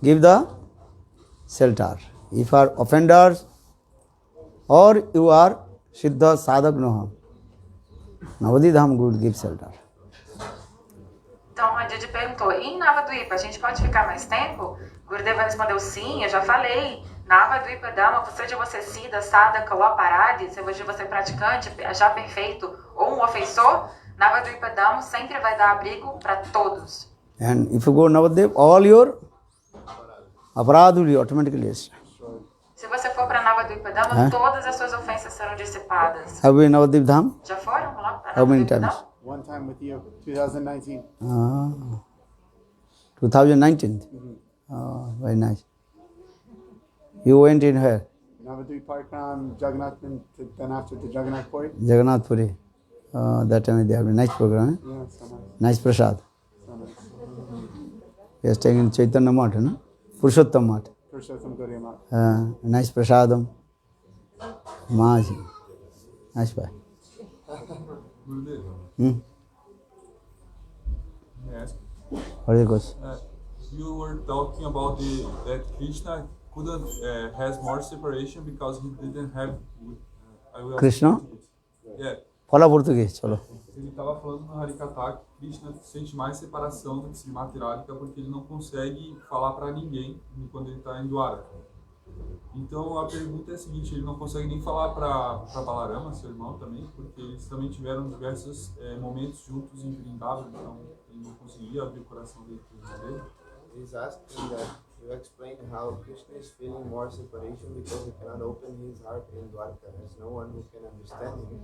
give the shelter. If you are offenders or you are Siddha Sadhak Noham, Navadvip Dham would give shelter. Então a Didi perguntou, e em Navadvipa a gente pode ficar mais tempo? Gurudeva respondeu, sim, eu já falei. Navadvipa Dhamma, seja você Siddha, Sadhaka ou Aparadi, seja você praticante, já perfeito ou um ofensor, Navadvipa Dhamma sempre vai dar abrigo para todos. And if you go Navadvip, all your aparad will be automatically erased. Se você for para Navadvipa Dhamma, todas as suas ofensas serão dissipadas. Have you been Navadvip Dham? Já foram lá para How many Navadvipa times? Dhamma? One time with you, 2019. 2019? Oh, very nice. You went in where? Navadvip Parkram, Jagannath, and then after the Jagannath Puri. Jagannath Puri. That time they have a nice program. Yeah, so nice. Nice prasad. So nice. We are staying in Chaitanya Math, no? Purushottam Math. Purushottam Gauriya. Nice prasadam. Maji. Nice boy. Gurudev, yes. What is it goes? You were talking about that Krishna couldn't has more separation because he didn't have. I will Krishna? Yeah. Fala português, chalo. Ele estava falando no Harikata que Krishna sente mais separação do que Srimati Radhika porque ele não consegue falar para ninguém quando ele está em Dwaraka. Então a pergunta é a seguinte, ele não consegue nem falar para Balarama, seu irmão também, porque eles também tiveram diversos momentos juntos em Vrindavan, então ele não conseguia abrir o coração dele para o irmão dele. He's asking that you explain how Krishna is feeling more separation because he cannot open his heart in Dwarka. There's no one who can understand him.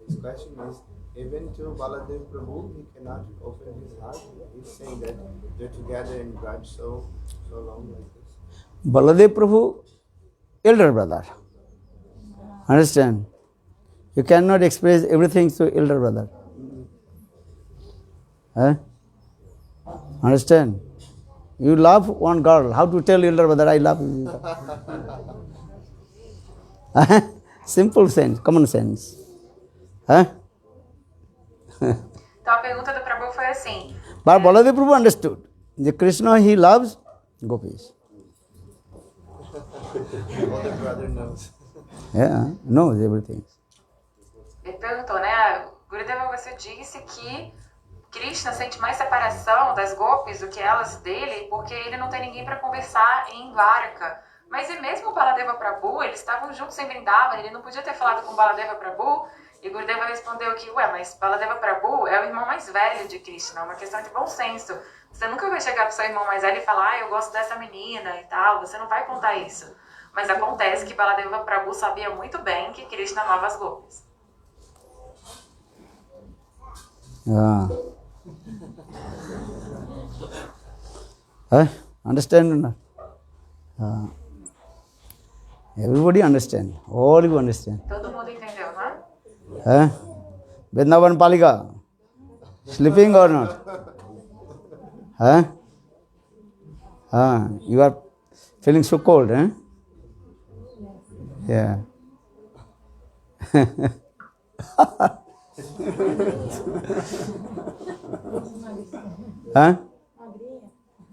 His question is, even to Baladev Prabhu, he cannot open his heart. He's saying that they're together in Braj so long like this. Baladev Prabhu, elder brother. Understand? You cannot express everything to elder brother. Understand? You love one girl. How to tell elder brother, I love you? Simple sense, common sense. Então a pergunta do Prabhu foi assim. But Baladev Prabhu understood. The Krishna, he loves gopis. Older brother knows. Yeah, knows everything. Ele perguntou, né? Gurudeva, você disse que Krishna sente mais separação das gopis do que elas dele, porque ele não tem ninguém para conversar em Dwaraka. Mas e mesmo o Baladeva Prabhu, eles estavam juntos em Vrindavan, ele não podia ter falado com o Baladeva Prabhu. E Gurudeva respondeu que, ué, mas Baladeva Prabhu é o irmão mais velho de Krishna, é uma questão de bom senso. Você nunca vai chegar pro seu irmão mais velho e falar, eu gosto dessa menina e tal, você não vai contar isso. Mas acontece que Baladeva Prabhu sabia muito bem que Krishna amava as gopis. Understand or not? Everybody understand. All you understand. Todo mundo entendeu, né? Vrindavan Palika, sleeping or not? You are feeling so cold, eh? Yeah.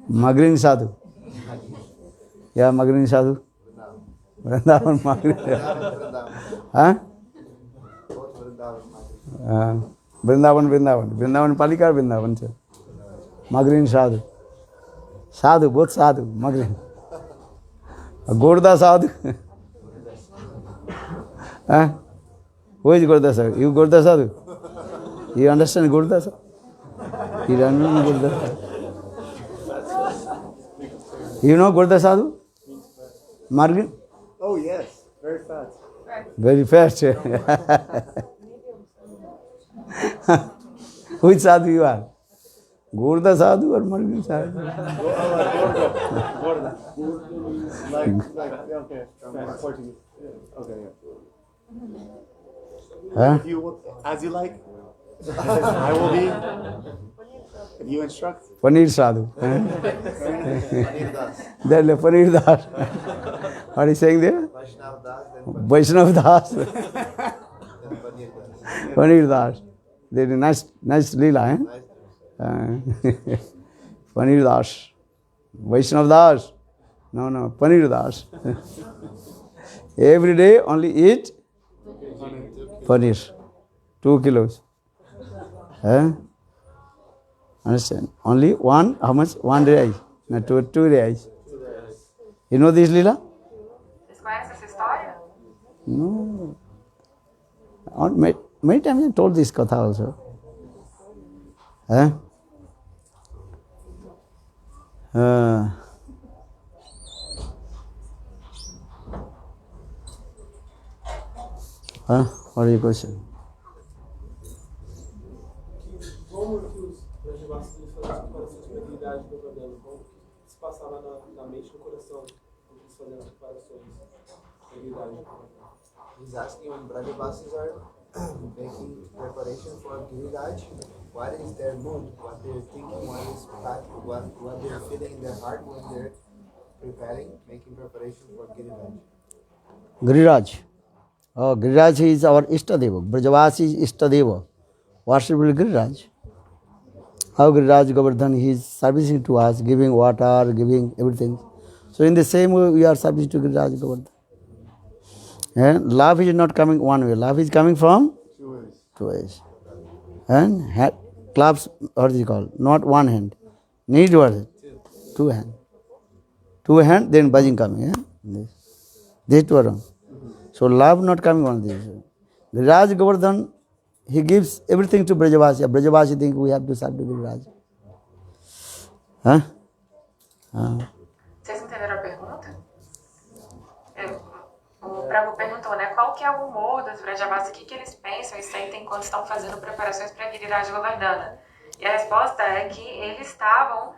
Magrin Sadhu. Yeah, Magrin Sadhu. Vrindavan Magrin. Vrindavan Palika or Vrindavan? Magrin Sadhu. Sadhu, both Sadhu, Magrin. Gorda Sadhu. Who is Gorda Sadhu? You Gorda Sadhu? You understand Gorda Sadhu? You don't know Gorda Sadhu? You know Gorda Sadhu? Margin? Oh yes, very fast. Very fast. Which Sadhu you are? Gorda Sadhu or Margin Sadhu? Gorda. Like, okay, Portuguese. Okay, yeah. If you, as you like, I will be. If you instruct. Paneer Sadhu. Paneer Das. Then Paneer Das. What are you saying there? Vaishnav Das, then Vaishnav Das. Paneer Das. Paneer Das. They do nice leela, eh? Nice. Paneer Das. Vaishnav Das. No, Paneer Das. Every day only eat paneer. 2 kilos. Understand? Only one, how much? 1 reais. No, 2 reais. You know this leela? Vocês conhecem essa história? No. Many times I told this katha also. What are your question? Como que os Brajavasis faziam as preparações para a dignidade do Govardhana? Como que se passava na mente e no coração quando eles faziam as preparações para a dignidade do Govardhana? He's asking when Brajavasis are making preparation for Giriraj, what is their mood, what they're thinking, what they're feeling in their heart when they're making preparation for Giriraj. Giriraj. Oh, Giriraj is our Ishtadeva. Brajavasi is Ishtadeva. Worshipful Giriraj. How Giriraj Govardhan, he is servicing to us, giving water, giving everything. So in the same way, we are servicing to Giriraj Govardhan. And love is not coming one way. Love is coming from two ways. And claps, what is it called? Not one hand. Need what is it? 2 hands. 2 hands, then bhajin coming. These two are wrong. So love not coming on this. Giriraj Govardhan, he gives everything to Brajavasi. Brajavasi think we have to serve to Giriraj. Vocês entenderam a pergunta? O Prabhu perguntou, né, qual que é o humor dos Brajavasis, o que eles pensam e sentem quando estão fazendo preparações para Giriraj Govardhana. E a resposta é que eles estavam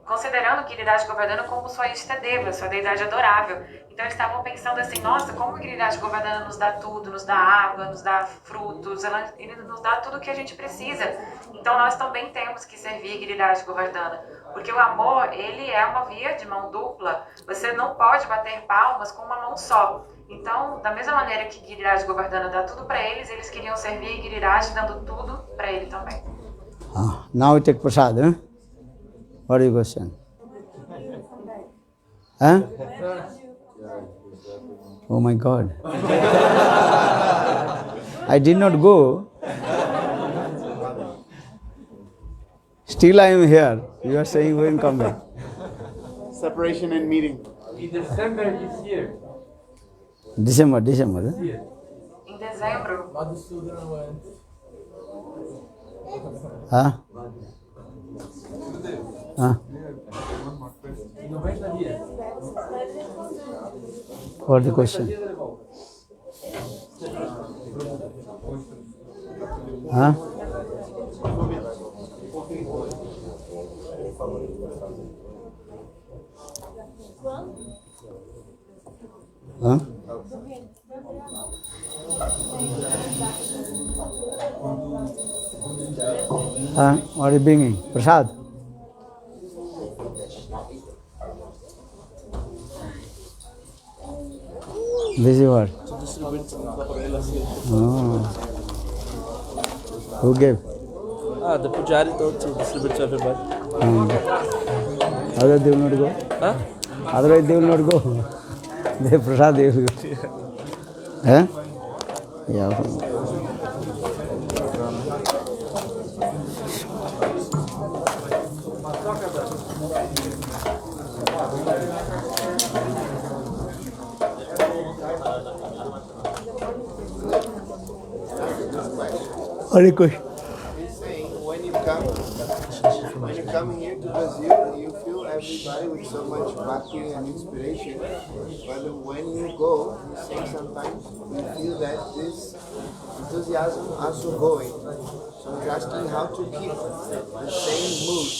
considerando Giriraj Govardhana como sua Ishtadeva, sua deidade adorável. Então eles estavam pensando assim, nossa, como Giriraj Govardhana nos dá tudo, nos dá água, nos dá frutos, ele nos dá tudo o que a gente precisa. Então nós também temos que servir Giriraj Govardhana. Porque o amor, ele é uma via de mão dupla. Você não pode bater palmas com uma mão só. Então, da mesma maneira que Giriraj Govardhana dá tudo para eles, eles queriam servir Giriraj dando tudo para ele também. Now we take prasad. What is your question? Oh my God. I did not go. Still I am here. You are saying when come back. Separation and meeting. In December this year. December. Em em dezembro. Huh? Huh? What's the question? Huh? Huh? What are you bringing? Prasad? This is what? Oh. Who gave? The pujari told to distribute to everybody. Otherwise they will not go? Huh? Otherwise they will not go. They prasad they will go. Huh? Yeah. Hare Krishna. He's saying when you come here to Brazil, you feel everybody with so much bhakti and inspiration. But when you go, he's saying sometimes you feel that this enthusiasm also going. So he's asking how to keep the same mood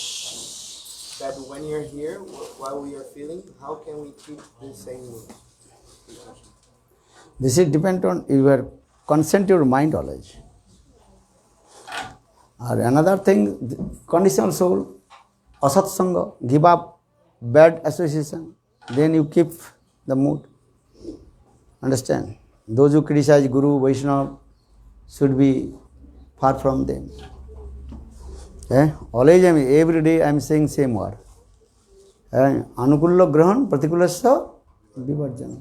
that when you're here, while we are feeling, how can we keep the same mood? This is depend on your concentrated mind knowledge. Or another thing, conditional soul, asat sanga, give up bad association, then you keep the mood. Understand? Those who criticize Guru, Vaishnava should be far from them. Always every day I am saying same word. Anukulla grahan, partikulasya vivarjana.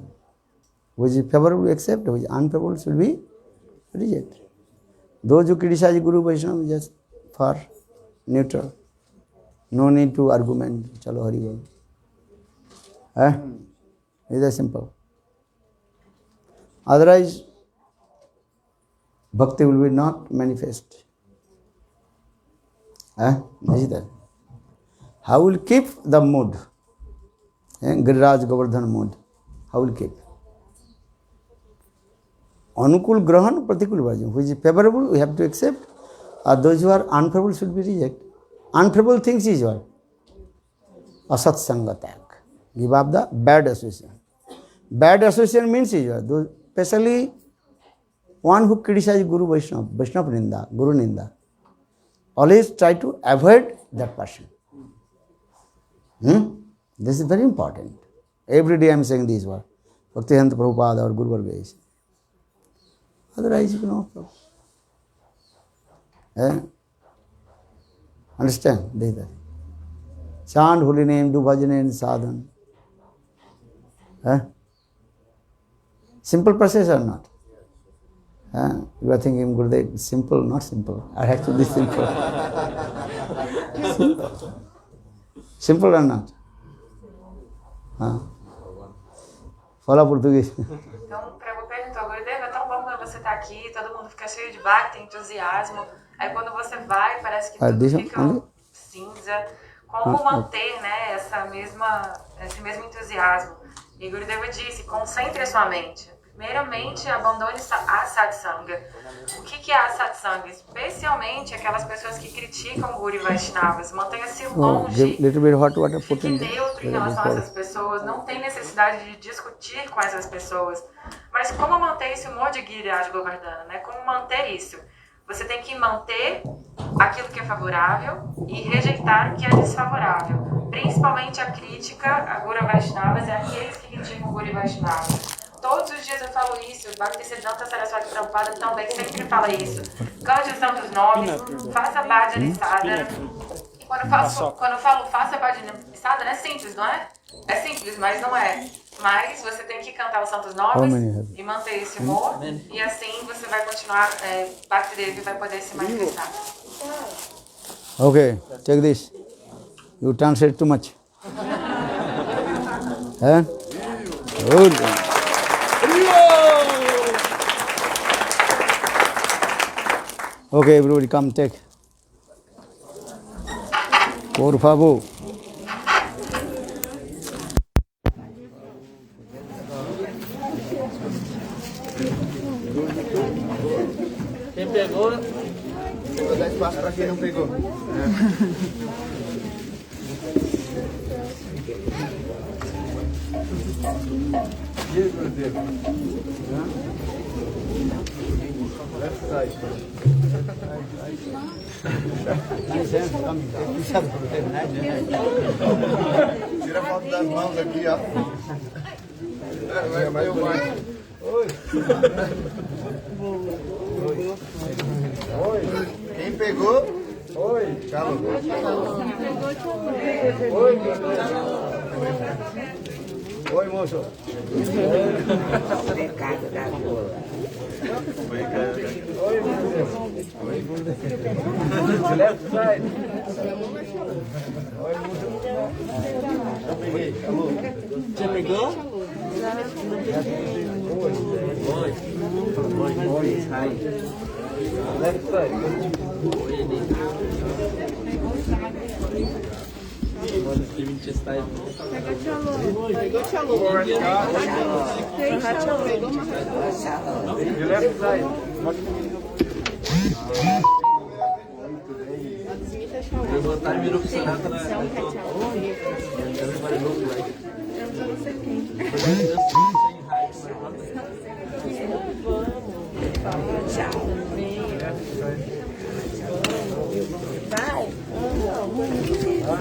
Which is favorable, accept, which is unfavorable should be reject. Those who criticize Guru Vaishnava just for neutral. No need to argument. Chalo Hari Bol. It is simple. Otherwise, bhakti will be not manifest. This is that. How will keep the mood? Giriraj Govardhan mood. How will keep? Anukul grahan, pratikul varjan. Which is favorable, we have to accept. Or those who are unfavorable should be rejected. Unfavorable things is what? Asat sanga tag. Give up the bad association. Bad association means is what? Those, especially one who criticizes Guru Vaishnava, Vaishnava Ninda, Guru Ninda. Always try to avoid that person. This is very important. Every day I am saying these words. Bhaktivedanta Prabhupada or Guru Varga is. Otherwise, you know. Understand? Chant holy name, do bhajan and sadhan. Simple process or not? You are thinking, Gurudev, simple, not simple. I have to be simple. Simple or not? Fala português. Então, o Prabhu perguntou, Gurudev, é tão bom quando você está aqui, todo mundo fica cheio de bhakti, entusiasmo. Aí quando você vai, parece que tudo fica cinza. Como manter, né, esse mesmo entusiasmo? E Gurudeva disse, concentre a sua mente. Primeiramente, abandone a satsanga. O que é a satsanga? Especialmente aquelas pessoas que criticam o Guru e Vaishnavas. Mantenha-se longe, fique neutro em relação a essas pessoas. Não tem necessidade de discutir com essas pessoas. Mas como manter esse humor de Giriraj Govardhana? Né? Como manter isso? Você tem que manter aquilo que é favorável e rejeitar o que é desfavorável. Principalmente a crítica a Guru e Vaishnavas e aqueles que criticam o Guru e Vaishnavas. Todos os dias eu falo isso, o Bhaktisiddhanta Saraswati Prabhupada também sempre fala isso. Cante os santos nomes, faça bhajana sadhana. E quando eu falo faça bhajana sadhana, é simples, não é? É simples, mas não é. Mas você tem que cantar os santos nomes e manter esse humor. E assim você vai continuar, Bhaktidevi vai poder se manifestar. Okay, take this. You translate too much. Good. Okay, everybody, come take. Por favor. Quem pegou? Vou dar espaço para quem não pegou. Tira a foto das mãos aqui, ó. Vai o Marco. Oi. Oi. Quem pegou? Oi. Tchau. Oi. Oi, moço. Mercado da Bola. Oi, moço. Left side. Oi, moço. Eu peguei. Alô. Você pegou? Oi. Left side. Pegou Tchalô. You left side. Eu vou botar e virou pro Senado na...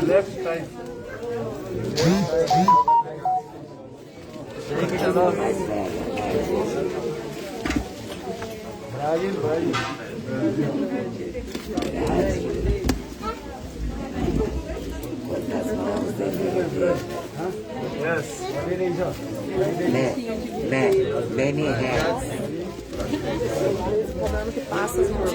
Left side. Brasil. Yes. Benny Hands. Que passa as mãos.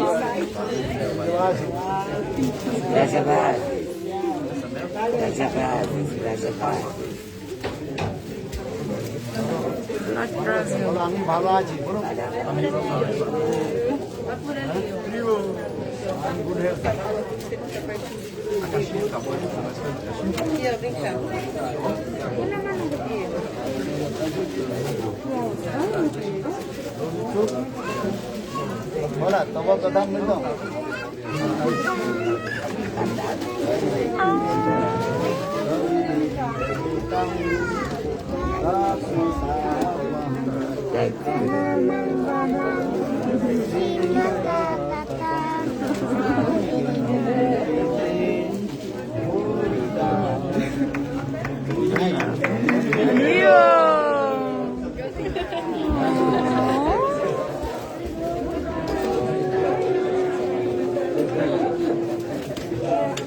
আমি ভালো আছি Hola, tabo kadam nito.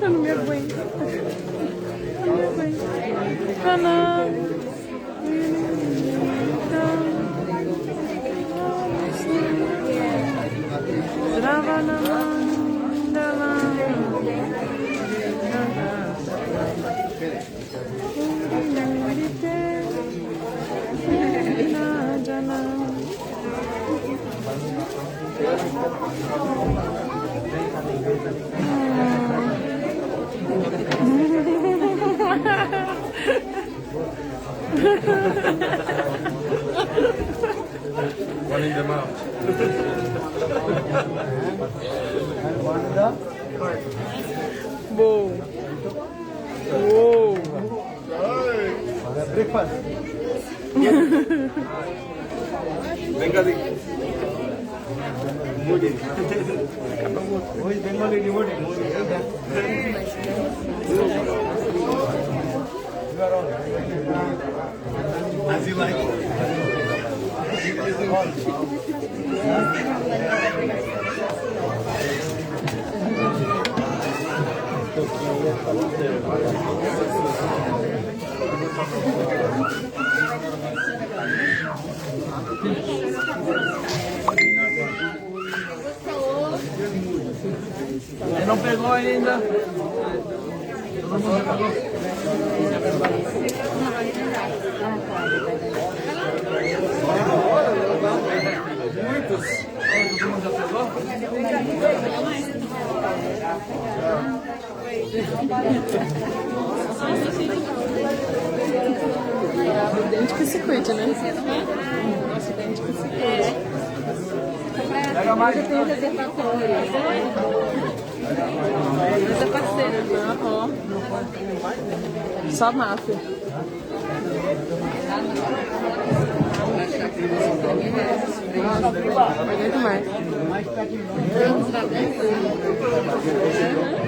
Eu não me aguento. One in the mouth. And one the Boa. Uou. breakfast. Bengali. Who is Bengali devotee? You are all. As you like. Ele não pegou ainda. Muitos. Todo mundo já O dente que se cuide, né? Nossa, o dente que se cuide. Pega mais. Tem reservatório. Essa parceira. Só máfia. Paguei demais.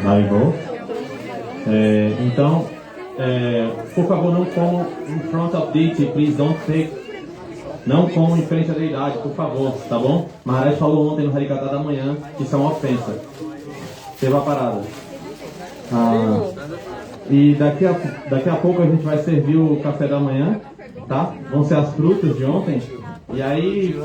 Arrivou. Então, por favor, não comam in front of deity, please don't take. Não comam em frente à deidade, por favor, tá bom? Maharaj falou ontem no Harikatha da manhã que isso é uma ofensa. Teve a parada. E daqui a pouco a gente vai servir o café da manhã, tá? Vão ser as frutas de ontem. E aí,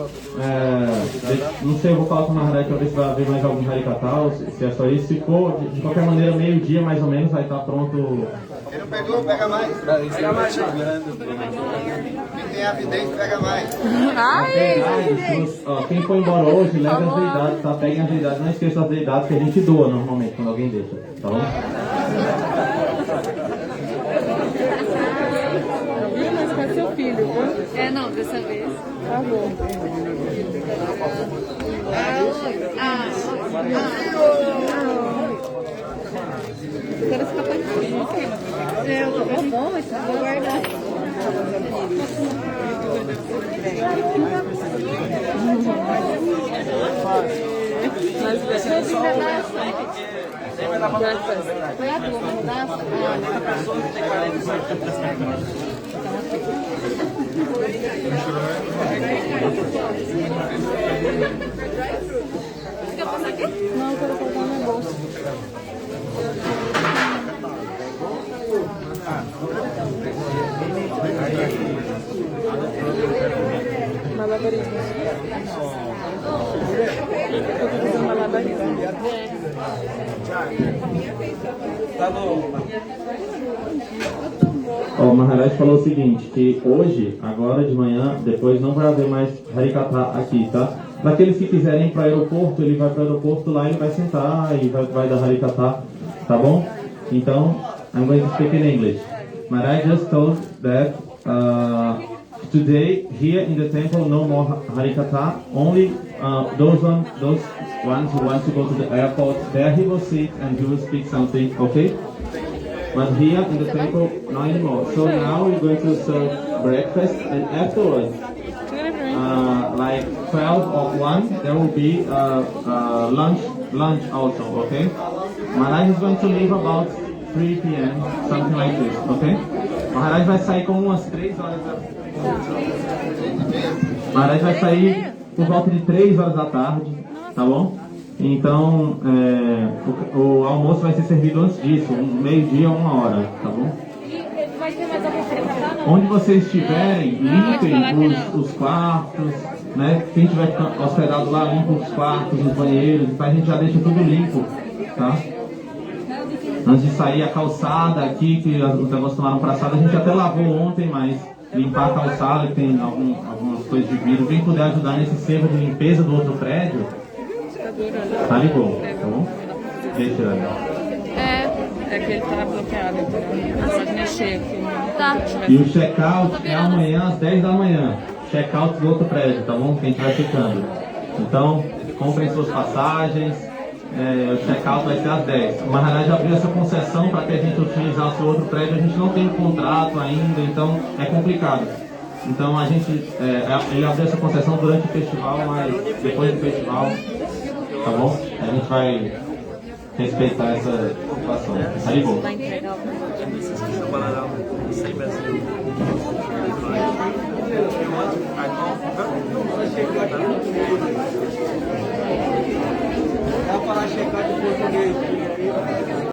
não sei, eu vou falar com o Maharaj para ver se vai haver mais algum Harikatha, se é só isso. Se for, de qualquer maneira, meio-dia mais ou menos vai estar pronto. Quem não pegou, pega mais. Pega mais. Quem tem avidez, pega mais. Quem for embora hoje, leve as deidades, tá? Peguem as deidades, não esqueça as deidades que a gente doa normalmente quando alguém deixa, tá bom? Mas com seu filho, viu? Não, dessa vez. Tá bom. Quero ficar patinho. Eu tô bom, mas vou guardar. Quer passar aqui? Não, eu quero colocar na minha bolsa. Malabarismo. Eu tô fazendo malabarismo. Tá bom. O Maharaj falou o seguinte, que hoje, agora de manhã, depois não vai haver mais Harikatha aqui, tá? Para aqueles que quiserem ir para o aeroporto, ele vai para o aeroporto lá, ele vai sentar e vai dar Harikatha, tá bom? Então, I'm going to speak in English. Maharaj just told that today, here in the temple, no more Harikatha, only those ones who want to go to the airport, there he will sit and he will speak something, okay? But here in the temple, not anymore. So now we're going to serve breakfast, and afterwards, like 12 or 1, there will be lunch also, okay? Maharaj is going to leave about 3 p.m., something like this, okay? Maharaj vai sair com umas 3 horas da... Maharaj vai sair por volta de 3 horas da tarde, tá bom? Então, o almoço vai ser servido antes disso, meio-dia, 1 hora, tá bom? Vai ter mais alguma coisa? Onde vocês estiverem, limpem os quartos, né? Quem estiver hospedado lá, limpa os quartos, os banheiros, a gente já deixa tudo limpo, tá? Antes de sair a calçada aqui, que os negócios tomaram praçada, a gente até lavou ontem, mas limpar a calçada, que tem algumas coisas de vidro, quem puder ajudar nesse servo de limpeza do outro prédio, tá ligou, tá bom? Deixa É que ele tá bloqueado, então não pode mexer aqui. Tá. E o check-out é amanhã às 10 da manhã. Check-out do outro prédio, tá bom? Quem estiver ficando. Então, comprem suas passagens. O check-out vai ser às 10. O Maharaj abriu essa concessão para que a gente utilizasse o outro prédio. A gente não tem contrato ainda, então é complicado. Então ele abriu essa concessão durante o festival, mas depois do festival, tá bom? A gente vai respeitar essa situação. Tá de boa.